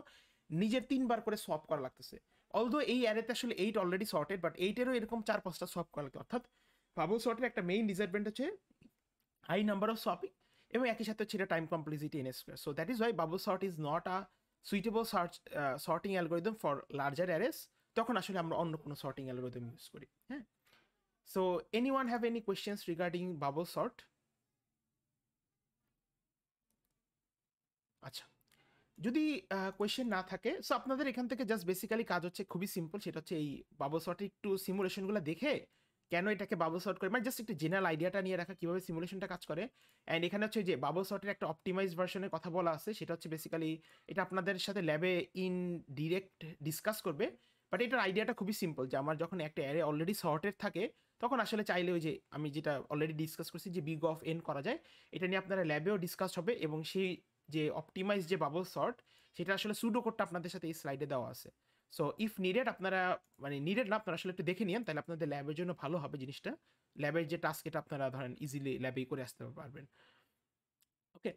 নিজের 3 বার করে সোয়াপ করা লাগতেছে। অলদো এই অ্যারেতে আসলে 8 অলরেডি সর্টেড, বাট 8-এরও এরকম 4-5টা সোয়াপ করা লাগতো। অর্থাৎ বাবল সর্টের একটা মেইন ডিসঅ্যাডভান্টেজ হচ্ছে হাই নাম্বার অফ সোয়াপিং, এবং একই সাথে হচ্ছে এটা time complexity N square. So that is Y bubble sort is not a suitable sorting algorithm for larger arrays. তখন আসলে আমরা অন্য কোনো সর্টিং অ্যালগোরিদম ইউজ করি, হ্যাঁ? So anyone have any questions regarding bubble sort? আচ্ছা, যদি কোয়েশ্চেন না থাকে, সো আপনাদের এখান থেকে জাস্ট বেসিক্যালি কাজ হচ্ছে খুবই সিম্পল, সেটা হচ্ছে এই বাবল সর্টের একটু সিমুলেশনগুলো দেখে কেন এটাকে বাবল সর্ট করে, মানে জাস্ট একটু জেনারেল আইডিয়াটা নিয়ে রাখা কিভাবে সিমুলেশনটা কাজ করে। অ্যান্ড এখানে হচ্ছে যে বাবল সর্টের একটা অপটিমাইজ ভার্সনের কথা বলা আছে, সেটা হচ্ছে বেসিক্যালি এটা আপনাদের সাথে ল্যাবে ইন ডিরেক্ট ডিসকাস করবে। বাট এটার আইডিয়াটা খুবই সিম্পল, যে আমার যখন একটা অ্যারে অলরেডি সর্টেড থাকে তখন আসলে চাইলে ওই যে আমি যেটা অলরেডি ডিসকাস করছি যে বিগ অফ এন করা যায়, এটা নিয়ে আপনারা ল্যাবেও ডিসকাস হবে, এবং সেই যে অপটিমাইজ যে বাবল সর্ট সেটা আসলে সুডো কোডটা আপনাদের সাথে এই স্লাইডে দেওয়া আছে। সো ইফ নিডেড আপনারা, মানে নিডেড না, আপনারা আসলে একটু দেখে নিন, তাহলে আপনাদের ল্যাবের জন্য ভালো হবে জিনিসটা। ল্যাবের যে টাস্ক এটা আপনারা ধরেন ইজিলি ল্যাবেই করে আসতে পারবেন। Okay,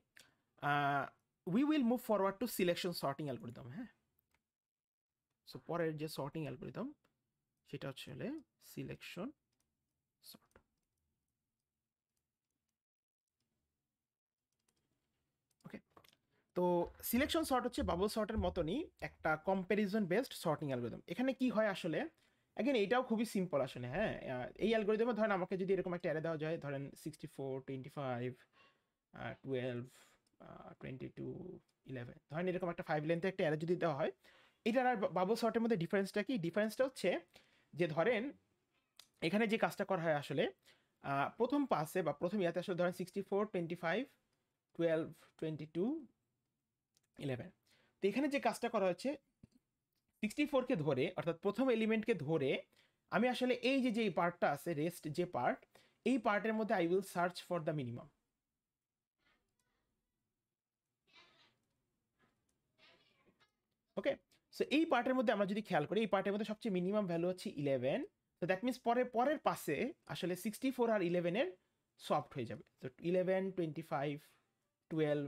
we will move forward to selection sorting algorithm, হ্যাঁ? সো পরের যে সর্টিং অ্যালগোরিদম সেটা হচ্ছে সিলেকশন সর্ট। ওকে, তো সিলেকশন সর্ট হচ্ছে বাবল সর্টের মতনই একটা কম্প্যারিজন বেসড সর্টিং অ্যালগোরিদম। এখানে কি হয় আসলে, অ্যাগেন এইটাও খুবই সিম্পল আসলে, হ্যাঁ? এই অ্যালগোরিদমে ধরেন আমাকে যদি এরকম একটা অ্যারে দেওয়া যায়, ধরেন 64 25 12 22 11, ধরেন এরকম একটা 5 লেন্থের একটা অ্যারে যদি দেওয়া হয়, এটার আর বাবল সর্টের মধ্যে ডিফারেন্সটা কি? ডিফারেন্সটা হচ্ছে যে ধরেন এখানে যে কাজটা করা হয় আসলে প্রথম পাসে বা প্রথম ইয়াতে আসলে ধরেন 64 25 12 22 11, তো এখানে যে কাজটা করা হচ্ছে 64কে ধরে, অর্থাৎ প্রথম এলিমেন্টকে ধরে আমি আসলে এই যে পার্টটা আছে রেস্ট যে পার্ট, এই পার্টের মধ্যে I will search for the minimum. Okay, so এই পার্টের মধ্যে আমরা যদি খেয়াল করি, এই পার্টের মধ্যে সবচেয়ে মিনিমাম ভ্যালু হচ্ছে 11। তো দ্যাট মিনস পরের পাশে আসলে 64 আর 11-এর সফট হয়ে যাবে। তো 11 25 12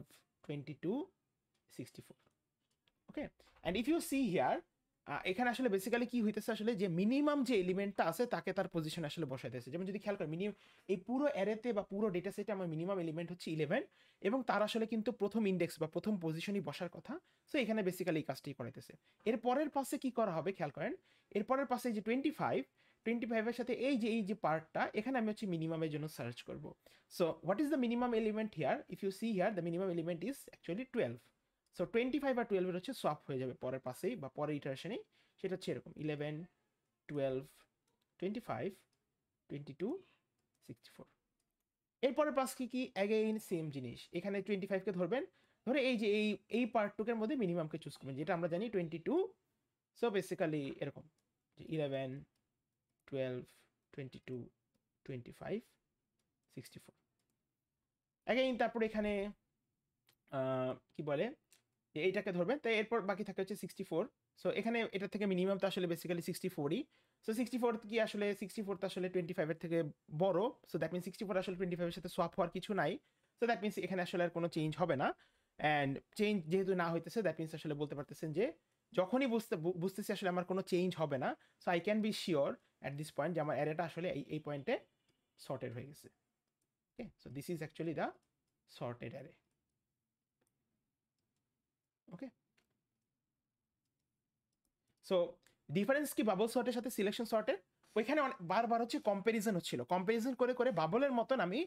22 64। Okay, and if you see here, এখানে আসলে বেসিক্যালি কি হইতেছে আসলে, যে মিনিমাম যে এলিমেন্টটা আছে তাকে তার পজিশন আসলে বসাইতেছে। যেমন যদি খেয়াল করেন এই পুরো অ্যারেতে বা পুরো ডেটা সেটে আমার মিনিমাম এলিমেন্ট হচ্ছে 11, এবং তার আসলে কিন্তু প্রথম ইন্ডেক্স বা প্রথম পজিশনই বসার কথা। সো এখানে বেসিক্যালি এই কাজটি করাইতেছে। এর পরের পাশে কি করা হবে খেয়াল করেন, এর পরের পাশে যে 25-এর সাথে এই যে পার্টটা, এখানে আমি হচ্ছে মিনিমামের জন্য সার্চ করব। So what is the minimum element here? If you see here, the minimum element is actually 12। So 25 আর 12-এর হচ্ছে সোয়াপ হয়ে যাবে পরের পাশেই বা পরের ইটারেশনেই। সেটা হচ্ছে এরকম 11 12 25 22 64। এরপরের পাস কি অ্যাগেইন সেম জিনিস, এখানে 25কে ধরবেন, ধরে এই যে এই পার্টটুকের মধ্যে মিনিমামকে চুজ করবেন, যেটা আমরা জানি 22। সো বেসিক্যালি এরকম যে 11 12 22 25 64। অ্যাগেইন তারপর এখানে কি বলে যে এইটাকে ধরবেন, তাই এরপর বাকি থাকে হচ্ছে 64। সো এখানে এটা থেকে মিনিমাম তো আসলে বেসিক্যালি 64ই। সো 64 কি আসলে 64 তো আসলে 25-এর থেকে বড়। সো দ্যাট মিনস 64 আসলে 25-এর সাথে সোয়াপ হওয়ার কিছু নাই। সো দ্যাট মিনস এখানে আসলে আর কোনো চেঞ্জ হবে না। অ্যান্ড চেঞ্জ যেহেতু না হইতেছে, দ্যাট মিনস আসলে বলতে পারতেছেন যে যখনই বুঝতেছি আসলে আমার কোনো চেঞ্জ হবে না, so I can be sure at this point যে আমার অ্যারেটা আসলে এই পয়েন্টে সর্টেড হয়ে গেছে। Okay, so this is actually the sorted array. Okay, so difference কি বাবল সর্টের সাথে সিলেকশন সর্টের? ওইখানে বারবার হচ্ছে কম্প্যারিজন হচ্ছিল, কম্প্যারিজন করে করে বাবলের মতন আমি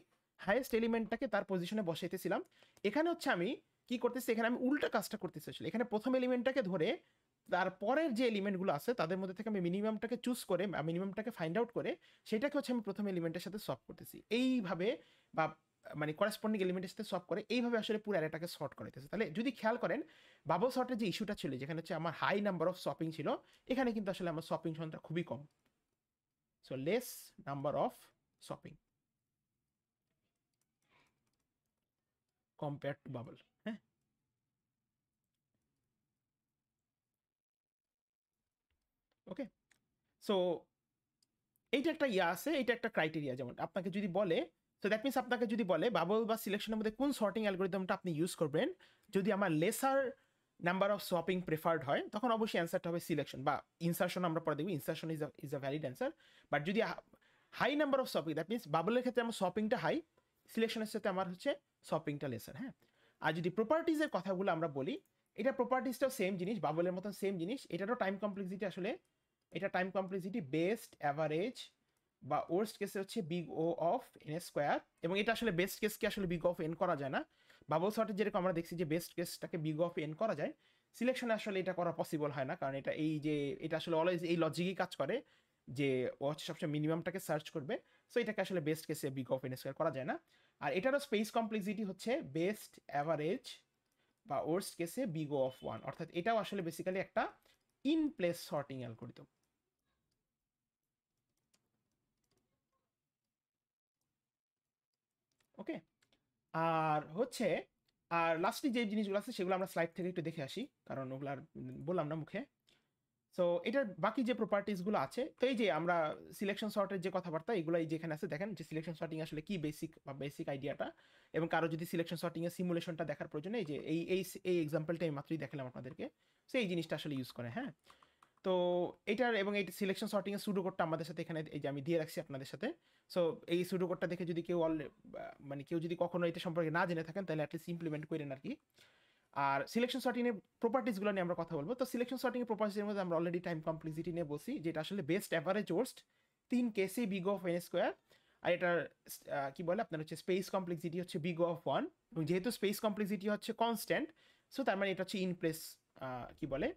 হাইয়েস্ট এলিমেন্টটাকে তার পজিশনে বসাইতেছিলাম। এখানে হচ্ছে আমি কি করতেছি, এখানে আমি উল্টা কাজটা করতেছি আসলে। এখানে প্রথম এলিমেন্টটাকে ধরে তারপরের যে এলিমেন্টগুলো আছে তাদের মধ্যে থেকে আমি মিনিমামটাকে চুজ করে বা মিনিমামটাকে ফাইন্ড আউট করে সেটাকে হচ্ছে আমি প্রথম এলিমেন্টের সাথে সলভ করতেছি এইভাবে, বা মানে করেসপন্ডিং এলিমেন্টের সাথে সলভ করে এইভাবে আসলে পুরো অ্যারেটাকে সর্ট করাইতেছে। তাহলে যদি খেয়াল করেন বাবল সর্টের যে ইস্যুটা ছিল, যেখানে হচ্ছে আমার হাই নাম্বার অফ শপিং ছিল, এখানে কিন্তু আসলে আমার শপিং সংখ্যা খুবই কম। So less number of swapping compare to bubble. হ্যাঁ, ওকে। সো এইটা একটা ইয়া আছে, এটা একটা ক্রাইটেরিয়া। যেমন আপনাকে যদি বলে, সো দ্যাট মিনস আপনাকে যদি বলে বাবল বা সিলেকশনের মধ্যে কোন সর্টিং অ্যালগোরিদমটা আপনি ইউজ করবেন যদি আমার lesser number of swapping preferred হয়, তখন অবশ্যই অ্যান্সারটা হবে সিলেকশন বা ইনসারশন। আমরা পরে দেখব insertion is a valid answer. But যদি high number of swapping, that means বাবলের ক্ষেত্রে আমার শপিংটা হাই, সিলেকশনের সাথে আমার হচ্ছে শপিংটা লেসার। হ্যাঁ, আর যদি প্রপার্টিজের কথাগুলো আমরা বলি, এটা প্রপার্টিজটাও সেম জিনিস, বাবলের মতন সেম জিনিস। এটারও টাইম কমপ্লেক্সিটি আসলে, এটা টাইম কমপ্লেক্সিটি বেস্ট অ্যাভারেজ বা ওয়ার্স্ট কেসে হচ্ছে big O of N square, এবং এটা আসলে বেস্ট কেসকে আসলে বিগ অফ এন করা যায় না। বাবল সর্টে যেরকম আমরা দেখছি যে বেস্ট কেসটাকে বিগ অফ এন করা যায়, সিলেকশনে আসলে এটা করা পসিবল হয় না, কারণ এটা এই যে এটা আসলে অলওয়েজ এই লজিকই কাজ করে যে ও হচ্ছে সবসময় মিনিমামটাকে সার্চ করবে। সো এটাকে আসলে বেস্ট কেসে বিগ অফ এন স্কোয়ার করা যায় না। আর এটারও স্পেস কমপ্লেক্সিটি হচ্ছে বেস্ট অ্যাভারেজ বা ওয়ার্স্ট কেসে বিগ অফ ওয়ান, অর্থাৎ এটাও আসলে বেসিক্যালি একটা ইন প্লেস সর্টিং অ্যালগরিদম। ওকে, আর হচ্ছে আর লাস্টে যে জিনিসগুলো আছে সেগুলো আমরা স্লাইড থেকে একটু দেখে আসি, কারণ ওগুলো আর বললাম না মুখে। সো এটার বাকি যে প্রপার্টিসগুলো আছে, তো এই যে আমরা সিলেকশন সর্টের যে কথাবার্তা এগুলো এই যেখানে আছে, দেখেন যে সিলেকশন সর্টিং আসলে কি বেসিক বা বেসিক আইডিয়াটা, এবং কারো যদি সিলেকশন সর্টিং এর সিমুলেশনটা দেখার প্রয়োজন, এই যে এই এই এই এক্সাম্পলটা এই মাত্রই দেখালাম আপনাদেরকে। সো এই জিনিসটা আসলে ইউজ করে। হ্যাঁ, তো এটার এবং এই সিলেকশন সর্টিং এর সুডো কোডটা আমাদের সাথে এখানে এই যে আমি দিয়ে রাখছি আপনাদের সাথে। সো এই সুডো কোডটা দেখে যদি কেউ মানে কেউ যদি কখনো এটা সম্পর্কে না জেনে থাকেন, তাহলে অ্যাটলিস্ট ইমপ্লিমেন্ট করেন আর কি। আর সিলেকশন সর্টিং এর প্রপার্টিসগুলো নিয়ে আমরা কথা বলবো। তো সিলেকশন সর্টিং এর প্রপার্টিসের মধ্যে আমরা অলরেডি টাইম কমপ্লেক্সিটি নিয়ে বলছি, যেটা আসলে বেস্ট অ্যাভারেজ ওয়ার্স্ট 3 কেসে বিগ অফ এন স্কোয়ার। আর এটার কি বলে আপনার হচ্ছে স্পেস কমপ্লেক্সিটি হচ্ছে বিগ অফ 1, এবং যেহেতু স্পেস কমপ্লেক্সিটি হচ্ছে কনস্ট্যান্ট, সো তার মানে এটা হচ্ছে ইন প্লেস কি বলে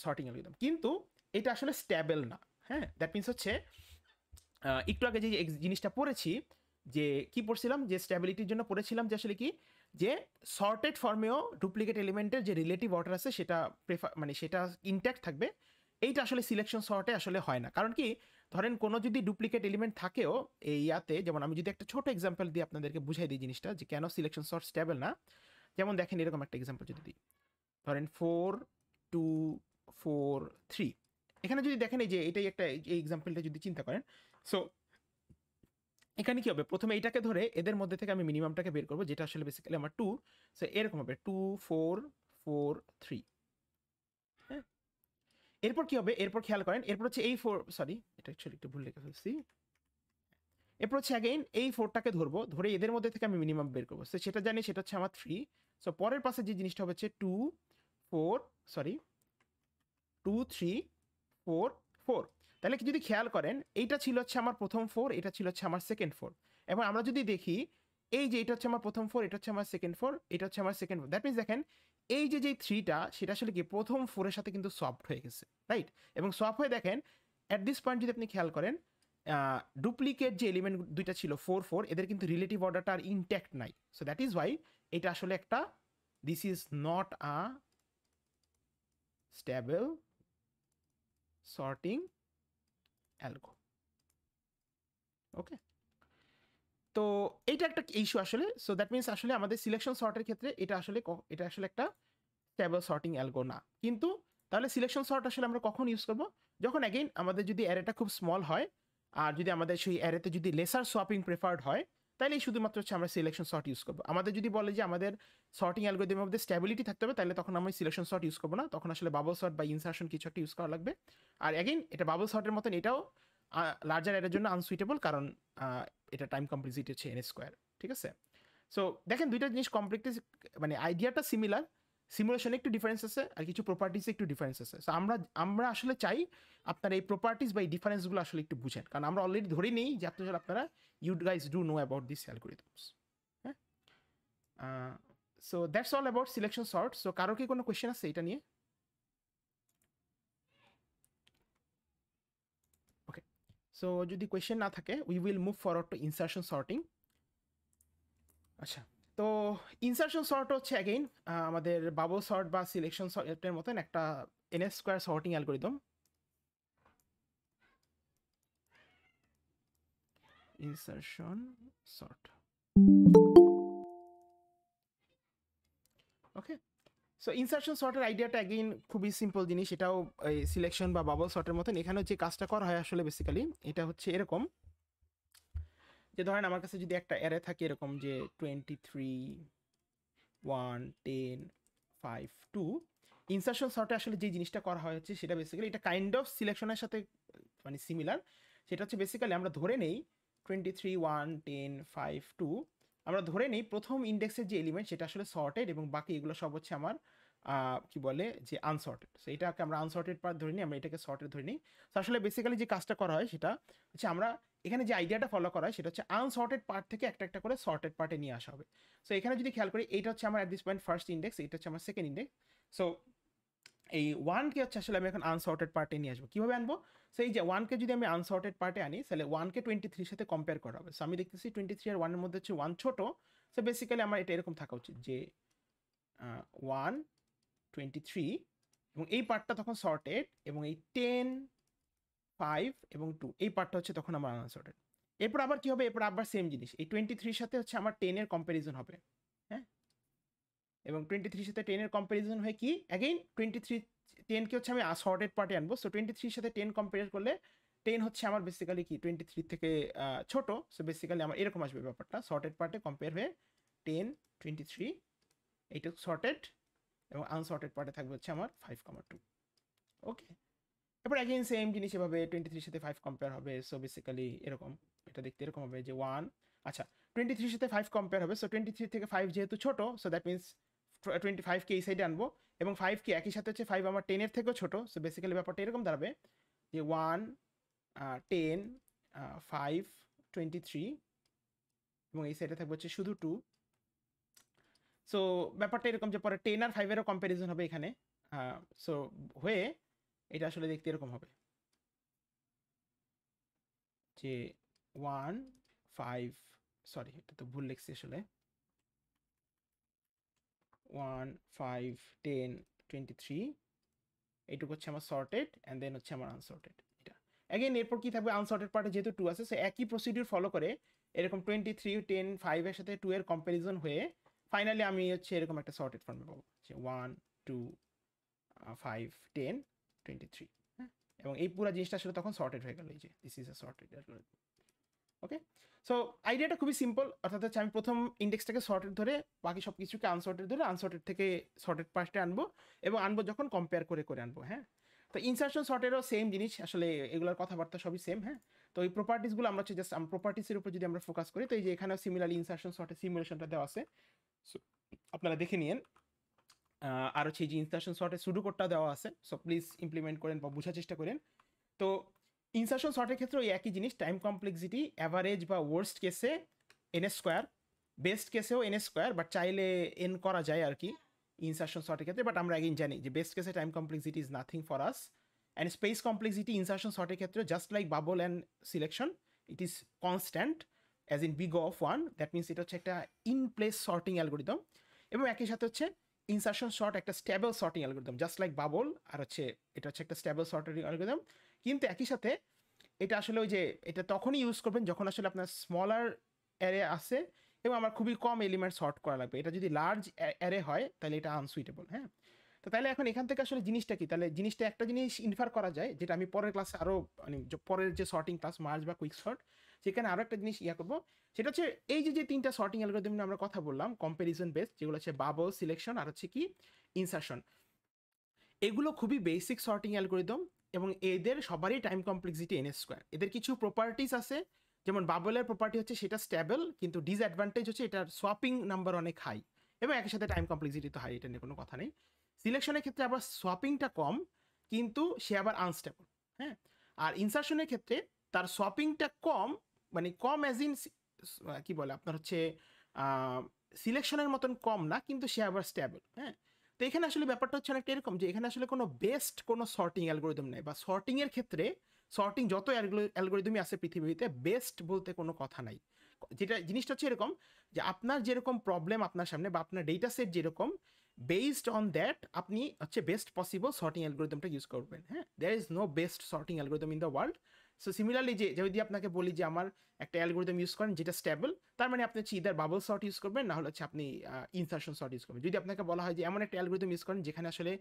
সর্টিং অ্যালগরিদম। কিন্তু এটা আসলে স্ট্যাবল না। হ্যাঁ, দ্যাট মিনস হচ্ছে একটু আগে যে জিনিসটা পড়েছি, যে কি পড়ছিলাম, যে স্ট্যাবিলিটির জন্য পড়েছিলাম যে আসলে কি, যে সর্টেড ফর্মেও ডুপ্লিকেট এলিমেন্টের যে রিলেটিভ অর্ডার আছে সেটা মানে সেটা ইনট্যাক্ট থাকবে। এইটা আসলে সিলেকশন সর্টে আসলে হয় না। কারণ কি, ধরেন কোনো যদি ডুপ্লিকেট এলিমেন্ট থাকেও এই ইয়াতে, যেমন আমি যদি একটা ছোট এক্সাম্পল দিয়ে আপনাদেরকে বুঝাই দিই জিনিসটা যে কেন সিলেকশন সর্ট স্টেবল না। যেমন দেখেন এরকম একটা এক্সাম্পল যদি দিই, ধরেন 4 2 4 3, এখানে যদি দেখেন এই যে এটাই একটা, এই এক্সাম্পলটা যদি চিন্তা করেন, সো এখানে কি হবে, প্রথমে এইটাকে ধরে এদের মধ্যে থেকে আমি মিনিমামটাকে বের করবো, যেটা আসলে বেসিক্যালি আমার 2। সো এরকম হবে 2 4 4 3। হ্যাঁ, এরপর কি হবে, এরপর খেয়াল করেন, এরপর হচ্ছে এই 4, সরি এটা অ্যাকচুয়ালি একটু ভুল লিখে ফেলছি। এরপর হচ্ছে অ্যাগেইন এই 4টাকে ধরবো, ধরে এদের মধ্যে থেকে আমি মিনিমাম বের করবো। সো সেটা জানি, সেটা হচ্ছে আমার 3। সো পরের পাশে যে জিনিসটা হচ্ছে 2 4, সরি 2 3 4 4। তাহলে কি যদি খেয়াল করেন, এইটা ছিল হচ্ছে আমার প্রথম 4, এটা ছিল হচ্ছে আমার সেকেন্ড 4। এবং আমরা যদি দেখি এই যে এটা হচ্ছে আমার প্রথম 4, এটা হচ্ছে আমার সেকেন্ড 4, এটা হচ্ছে আমার সেকেন্ড 4। দ্যাট মিনস দেখেন এই যে 3টা সেটা আসলে কি প্রথম 4 এর সাথে কিন্তু সফট হয়ে গেছে, রাইট? এবং সফট হয়ে দেখেন অ্যাট দিস পয়েন্ট যদি আপনি খেয়াল করেন, ডুপ্লিকেট যে এলিমেন্ট দুইটা ছিল 4 4, এদের কিন্তু রিলেটিভ অর্ডারটা আর ইনট্যাক্ট নাই। সো দ্যাট ইজ ওয়াই এটা আসলে একটা, this is not a stable sorting algo. Okay, তো এইটা একটা ইস্যু আসলে। সো দ্যাট মিনস আসলে আমাদের সিলেকশন সর্টের ক্ষেত্রে এটা আসলে একটা স্টেবল সর্টিং অ্যালগো না। কিন্তু তাহলে সিলেকশন সর্ট আসলে আমরা কখন ইউজ করব, যখন অ্যাগেইন আমাদের যদি অ্যারেটা খুব স্মল হয়, আর যদি আমাদের সেই অ্যারেতে যদি লেসার সোয়াপিং প্রেফার্ড হয়, তাহলে শুধুমাত্র হচ্ছে আমরা সিলেকশন সর্ট ইউজ করবো। আমাদের যদি বলে যে আমাদের সর্টিং অ্যালগোরিদমের মধ্যে স্টেবিলিটি থাকতে হবে, তাহলে তখন আমরা সিলেকশন সর্ট ইউজ করবো না, তখন আসলে বাবল সর্ট বা ইনসারশন কিছু একটা ইউজ করা লাগবে। আর অ্যাগেইন এটা বাবল সর্টের মতন এটাও লার্জার অ্যারের জন্য আনসুইটেবল, কারণ এটা টাইম কমপ্লেক্সিটি হচ্ছে এন স্কোয়ার। ঠিক আছে, সো দেখেন দুইটা জিনিস কমপ্লেক্স, মানে আইডিয়াটা সিমিলার, সিমুলেশনে একটু ডিফারেন্স আছে আর কিছু প্রপার্টিসে একটু ডিফারেন্স আছে। সো আমরা আসলে চাই আপনারা এই প্রপার্টিস বা এই ডিফারেন্সগুলো আসলে একটু বুঝেন, কারণ আমরা অলরেডি ধরে নিই যে আপনারা you guys do know about this algorithms. হ্যাঁ, so that's all about selection sort. So কারো কি কোনো কোয়েশ্চেন আছে এটা নিয়ে? ওকে, সো যদি কোয়েশ্চেন না থাকে we will move forward to insertion sorting. আচ্ছা, তো ইনসারশন সর্ট হচ্ছে অ্যাগেইন আমাদের বাবল সর্ট বা সিলেকশন সর্টের মতন একটা N square sorting algorithm. Insertion sort, okay. So insertion সর্টের আইডিয়াটা অ্যাগেইন খুবই সিম্পল জিনিস, এটাও এই সিলেকশন বা বাবল সর্টের মতন। এখানেও যে কাজটা করা হয় আসলে বেসিক্যালি এটা হচ্ছে এরকম যে ধরেন আমার কাছে যদি একটা অ্যারে থাকে এরকম যে 23, 1, 10, 5, 2, ইনসারশন সর্টে আসলে যে জিনিসটা করা হয় হচ্ছে সেটা বেসিক্যালি এটা কাইন্ড অফ সিলেকশনের সাথে মানে সিমিলার। সেটা হচ্ছে বেসিক্যালি আমরা ধরে নেই 23, 1, 10, 5, 2, আমরা ধরে নেই প্রথম ইন্ডেক্সের যে এলিমেন্ট সেটা আসলে সর্টেড এবং বাকি এগুলো সব হচ্ছে আমার কি বলে যে আনসর্টেড। সো এটাকে আমরা আনসর্টেড পার্ট ধরে নিই, আমরা এটাকে সর্টেড ধরে নিই। তো আসলে বেসিক্যালি যে কাজটা করা হয় সেটা হচ্ছে আমরা এখানে যে আইডিয়াটা ফলো করা হয় সেটা হচ্ছে আনসর্টেড পার্ট থেকে একটা একটা করে সর্টেড পার্টে নিয়ে আসা হবে। সো এখানে যদি খেয়াল করি এইটা হচ্ছে আমার at this point first index, এটা হচ্ছে আমার সেকেন্ড ইন্ডেক্স। সো এই ওয়ানকে হচ্ছে আসলে আমি এখন আনসর্টেড পার্টে নিয়ে আসবো। কীভাবে আনবো? সো এই যে ওয়ানকে যদি আমি আনসর্টেড পার্টে আনি তাহলে ওয়ানকে 23 সাথে কম্পেয়ার করা হবে। সো আমি দেখতেছি 23 আর ওয়ানের মধ্যে হচ্ছে ওয়ান ছোট। সো বেসিক্যালি আমার এটা এরকম থাকা উচিত যে 1, 23 এবং এই পার্টটা তখন সর্টেড এবং এই 10, 5 এবং 2 এই পার্টটা হচ্ছে তখন আমার আনসর্টেড। এরপর আবার কি হবে? এরপর আবার সেম জিনিস, এই 23 সাথে হচ্ছে আমার 10 এর কম্প্যারিজন হবে। হ্যাঁ, এবং 23 সাথে 10 এর কম্প্যারিজন হয় কি অ্যাগেইন 23, 10 কে হচ্ছে আমি সর্টেড পার্টে আনবো। সো 23 সাথে 10 কম্পেয়ার করলে 10 হচ্ছে আমার বেসিক্যালি কি 23 থেকে ছোট। সো বেসিক্যালি আমার এরকম আসবে ব্যাপারটা, সর্টেড পার্টে কম্পেয়ার হয়ে 10, 23 এইটা সর্টেড এবং আনসর্টেড পার্টে থাকবে হচ্ছে আমার 5, 2। ওকে, এরপর অ্যাগেইন সেম জিনিস এভাবে 23 সাথে 5 কম্পেয়ার হবে। সো বেসিক্যালি এরকম এটা দেখতে এরকম হবে যে 1, আচ্ছা 23 সাথে 5 কম্পেয়ার হবে। সো 23 থেকে 5 যেহেতু ছোট, সো দ্যাট মিনস 25কে এই সাইডে আনবো এবং 5কে একই সাথে হচ্ছে 5 আমার 10 এর থেকেও ছোট। সো বেসিক্যালি ব্যাপারটা এরকম দাঁড়াবে যে 1, 10, 5, 23 এবং এই সাইডে থাকবে হচ্ছে শুধু 2। সো ব্যাপারটা এরকম যে পরে 10 আর 5 এরও কম্প্যারিজন হবে এখানে। সো হয়ে এটা আসলে দেখতে এরকম হবে যে 1, 5, সরি এটা তো ভুল লিখছি আসলে, 1, 5, 10, 23 এইটুকু হচ্ছে আমার সর্টেড অ্যান্ড দেন হচ্ছে আমার আনসর্টেড। এটা অ্যাগেন এরপর কি থাকবে আনসর্টেড পার্টে যেহেতু 2 আছে সো একই প্রসিডিউর ফলো করে এরকম 23, 10, 5 এর সাথে 2 এর কম্প্যারিজন হয়ে ফাইনালি আমি হচ্ছে এরকম একটা সর্টেড ফর্মে পাবো যে 1, 2, 5, 10, 23। হ্যাঁ, এবং এই পুরো জিনিসটা আসলে তখন সর্টেড হয়ে গেল, এই যে this is a sorted algorithm. Okay, so আইডিয়াটা খুবই সিম্পল, অর্থাৎ হচ্ছে আমি প্রথম ইন্ডেক্সটাকে সর্টেড ধরে বাকি সব কিছুকে আনসর্টেড ধরে আনসর্টেড থেকে সর্টেড পার্টে আনবো এবং আনবো যখন কম্পেয়ার করে করে আনবো। হ্যাঁ, তো ইনসারশন সর্টেরও সেম জিনিস আসলে, এগুলোর কথাবার্তা সবই সেম। হ্যাঁ, তো এই প্রপার্টিসগুলো আমরা হচ্ছে জাস্ট প্রপার্টিসের উপর যদি আমরা ফোকাস করি তো এই যে এখানেও সিমিলারলি ইনসারশন সর্টের সিমুলেশনটা দেওয়া আছে, সো আপনারা দেখে নিন। আর হচ্ছে এই যে ইনসারশন সর্টের সুডো কোডটা দেওয়া আছে, সো প্লিজ ইমপ্লিমেন্ট করেন বা বোঝার চেষ্টা করেন। তো ইনসারশন সর্টের ক্ষেত্রে ওই একই জিনিস, টাইম কমপ্লেক্সিটি অ্যাভারেজ বা ওয়ার্স্ট কেসে এন স্কোয়ার, বেস্ট কেসেও এন স্কোয়ার, বাট চাইলে এন করা যায় আর কি ইনসারশন সর্টের ক্ষেত্রে। বাট আমরা আগেই জানি যে বেস্ট কেসে time complexity is nothing for us, and space complexity insertion সর্টের ক্ষেত্রে just like bubble and selection it is constant as in big of 1। That means এটা হচ্ছে একটা ইন প্লেস সর্টিং অ্যালগোরিদম এবং একই সাথে হচ্ছে ইনসারশন সর্ট একটা stable sorting algorithm just like bubble, আর হচ্ছে এটা হচ্ছে একটা স্টেবল সর্টিং অ্যালগোরিদম। কিন্তু একই সাথে এটা আসলে ওই যে এটা তখনই ইউজ করবেন যখন আসলে আপনার স্মলার অ্যারে আছে এবং আমার খুবই কম এলিমেন্ট সর্ট করা লাগবে। এটা যদি লার্জ অ্যারে হয় তাহলে এটা আনসুইটেবল। হ্যাঁ, তো তাহলে এখন এখান থেকে আসলে জিনিসটা কি, তাহলে জিনিসটা একটা জিনিস ইনফার করা যায় যেটা আমি পরের ক্লাসে আরও মানে পরের যে সর্টিং ক্লাস মার্জ বা কুইক সর্ট সেখানে আরও একটা জিনিস করবো, সেটা হচ্ছে এই যে তিনটা সর্টিং অ্যালগরিদম নিয়ে আমরা কথা বললাম কম্প্যারিজন বেসড, যেগুলো হচ্ছে বাবল, সিলেকশন আর হচ্ছে কি ইনসারশন, এগুলো খুবই বেসিক সর্টিং অ্যালগরিদম এবং এদের সবারই টাইম কমপ্লেক্সিটি এন স্কোয়ার। এদের কিছু প্রপার্টিস আছে, যেমন বাবলের প্রপার্টি হচ্ছে সেটা স্টেবল, কিন্তু ডিসঅ্যাডভান্টেজ হচ্ছে এটার সোয়াপিং নাম্বার অনেক হাই এবং একই সাথে টাইম কমপ্লেক্সিটি তো হাই, এটা নিয়ে কোনো কথা নেই। সিলেকশনের ক্ষেত্রে আবার সোয়াপিংটা কম, কিন্তু সে আবার আনস্টেবল। হ্যাঁ, আর ইনসার্শনের ক্ষেত্রে তার সোয়াপিংটা কম, মানে কম অ্যাজ ইন কি বলে আপনার হচ্ছে সিলেকশনের মতন কম না, কিন্তু সে আবার স্টেবল। হ্যাঁ, তো এখানে আসলে ব্যাপারটা হচ্ছে অনেকটা এরকম যে এখানে আসলে কোনো বেস্ট কোনো সর্টিং অ্যালগোরিদম নেই, বা সর্টিং এর ক্ষেত্রে সর্টিং যত অ্যালগোরিদমই আছে পৃথিবীতে, বেস্ট বলতে কোনো কথা নাই। যেটা জিনিসটা হচ্ছে এরকম যে আপনার যেরকম প্রবলেম আপনার সামনে, বা আপনার ডেটা সেট যেরকম, বেসড অন দ্যাট আপনি হচ্ছে বেস্ট পসিবল সর্টিং অ্যালগোরিদমটা ইউজ করবেন। হ্যাঁ, there is no best sorting algorithm in the world. So similarly যে যদি আপনাকে বলি যে আমার একটা অ্যালগোরিদম ইউজ করেন যেটা স্টেবল, তার মানে আপনি হচ্ছে ইদার বাবল সর্ট ইউজ করবেন, না হলে হচ্ছে আপনি ইনসার্শন সর্ট ইউজ করবেন। যদি আপনাকে বলা হয় যে এমন একটা অ্যালগোরিদম ইউজ করেন যেখানে আসলে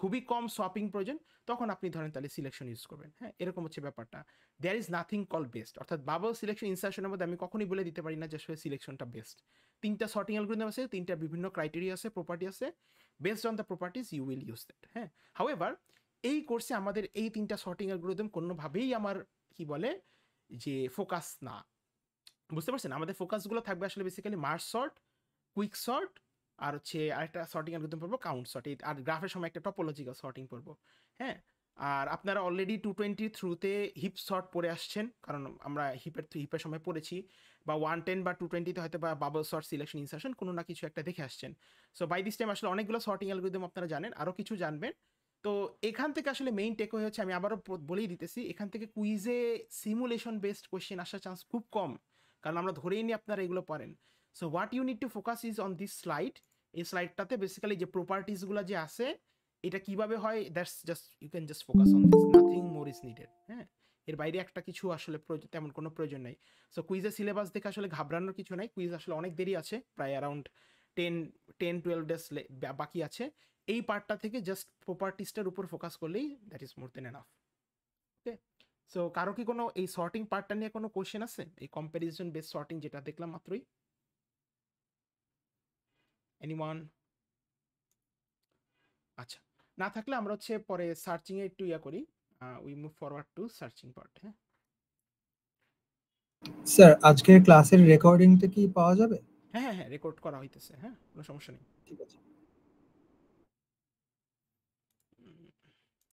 খুবই কম সোয়াপিং প্রয়োজন, তখন আপনি ধরেন তাহলে সিলেকশন ইউজ করবেন। হ্যাঁ, এরকম হচ্ছে ব্যাপারটা। There is nothing call best, অর্থাৎ বাবল, সিলেকশন, ইনসার্শনের মধ্যে আমি কখনোই বলে দিতে পারি না যে আসলে সিলেকশনটা বেস্ট। তিনটা সর্টিং অ্যালগোরিদম আছে, তিনটা বিভিন্ন ক্রাইটেরিয়া আছে, প্রপার্টি আছে, based on the properties you will use that. হ্যাঁ, হাউএভার এই কোর্সে আমাদের এই তিনটা সর্টিং অ্যালগোরিদম কোনোভাবেই আমার কি বলে যে ফোকাস না। বুঝতে পারছেন? আমাদের ফোকাসগুলো থাকবে আসলে basically merge sort, quick sort, আর হচ্ছে আরেকটা সর্টিং অ্যালগরিদম পড়বো কাউন্ট সর্ট, আর গ্রাফের সময় একটা টপোলজিক্যাল সর্টিং পড়বো। হ্যাঁ, আর আপনারা অলরেডি 220 থ্রুতে হিপ সর্ট পড়ে আসছেন, কারণ আমরা হিপের সময় পড়েছি, বা 110 বা 220তে হয়তো বা বাবল সর্ট, সিলেকশন, ইনসার্শন কোনো না কিছু একটা দেখে আসছেন। সো বাই দিস টাইম আসলে অনেকগুলো সর্টিং অ্যালগরিদম আপনারা জানেন, আরও কিছু জানবেন। তো এখান থেকে আসলে মেইন টেক হচ্ছে, আমি আবারও বলেই দিতেছি, এখান থেকে কুইজে সিমুলেশন বেসড কোয়েশ্চেন আসার চান্স খুব কম, কারণ আমরা ধরেই নিই আপনারা এগুলো পড়েন। So what you need to focus is on this slide. এই স্লাইডটাতে বেসিক্যালি যে প্রপার্টিসগুলো যে আছে, এটা কিভাবে হয়, that's just you can just focus on this, nothing more is needed. হ্যাঁ, এর বাইরে একটা কিছু আসলে তেমন কোনো প্রয়োজন নেই। সো কুইজের সিলেবাস দেখে আসলে ঘাবড়ানোর কিছু নাই, কুইজ আসলে অনেক দেরি আছে, প্রায় অ্যারাউন্ড 10-12 ডেজ বাকি আছে। এই পার্টটা থেকে জাস্ট প্রপার্টিসটার উপর ফোকাস করলেই that is more than enough. Okay, so কারো কি কোনো এই সর্টিং পার্টটা নিয়ে কোনো কোশ্চেন আছে, এই কম্প্যারিজন বেস সর্টিং যেটা দেখলাম মাত্রই? এনিওয়ান? আচ্ছা, না থাকলে আমরা হচ্ছে পরে সার্চিং এ একটু করি, we move forward two searching part. হ্যাঁ স্যার, আজকের ক্লাসের রেকর্ডিংটা কি পাওয়া যাবে? হ্যাঁ হ্যাঁ হ্যাঁ, রেকর্ড করা হইতেছে, হ্যাঁ কোনো সমস্যা নেই। ঠিক আছে।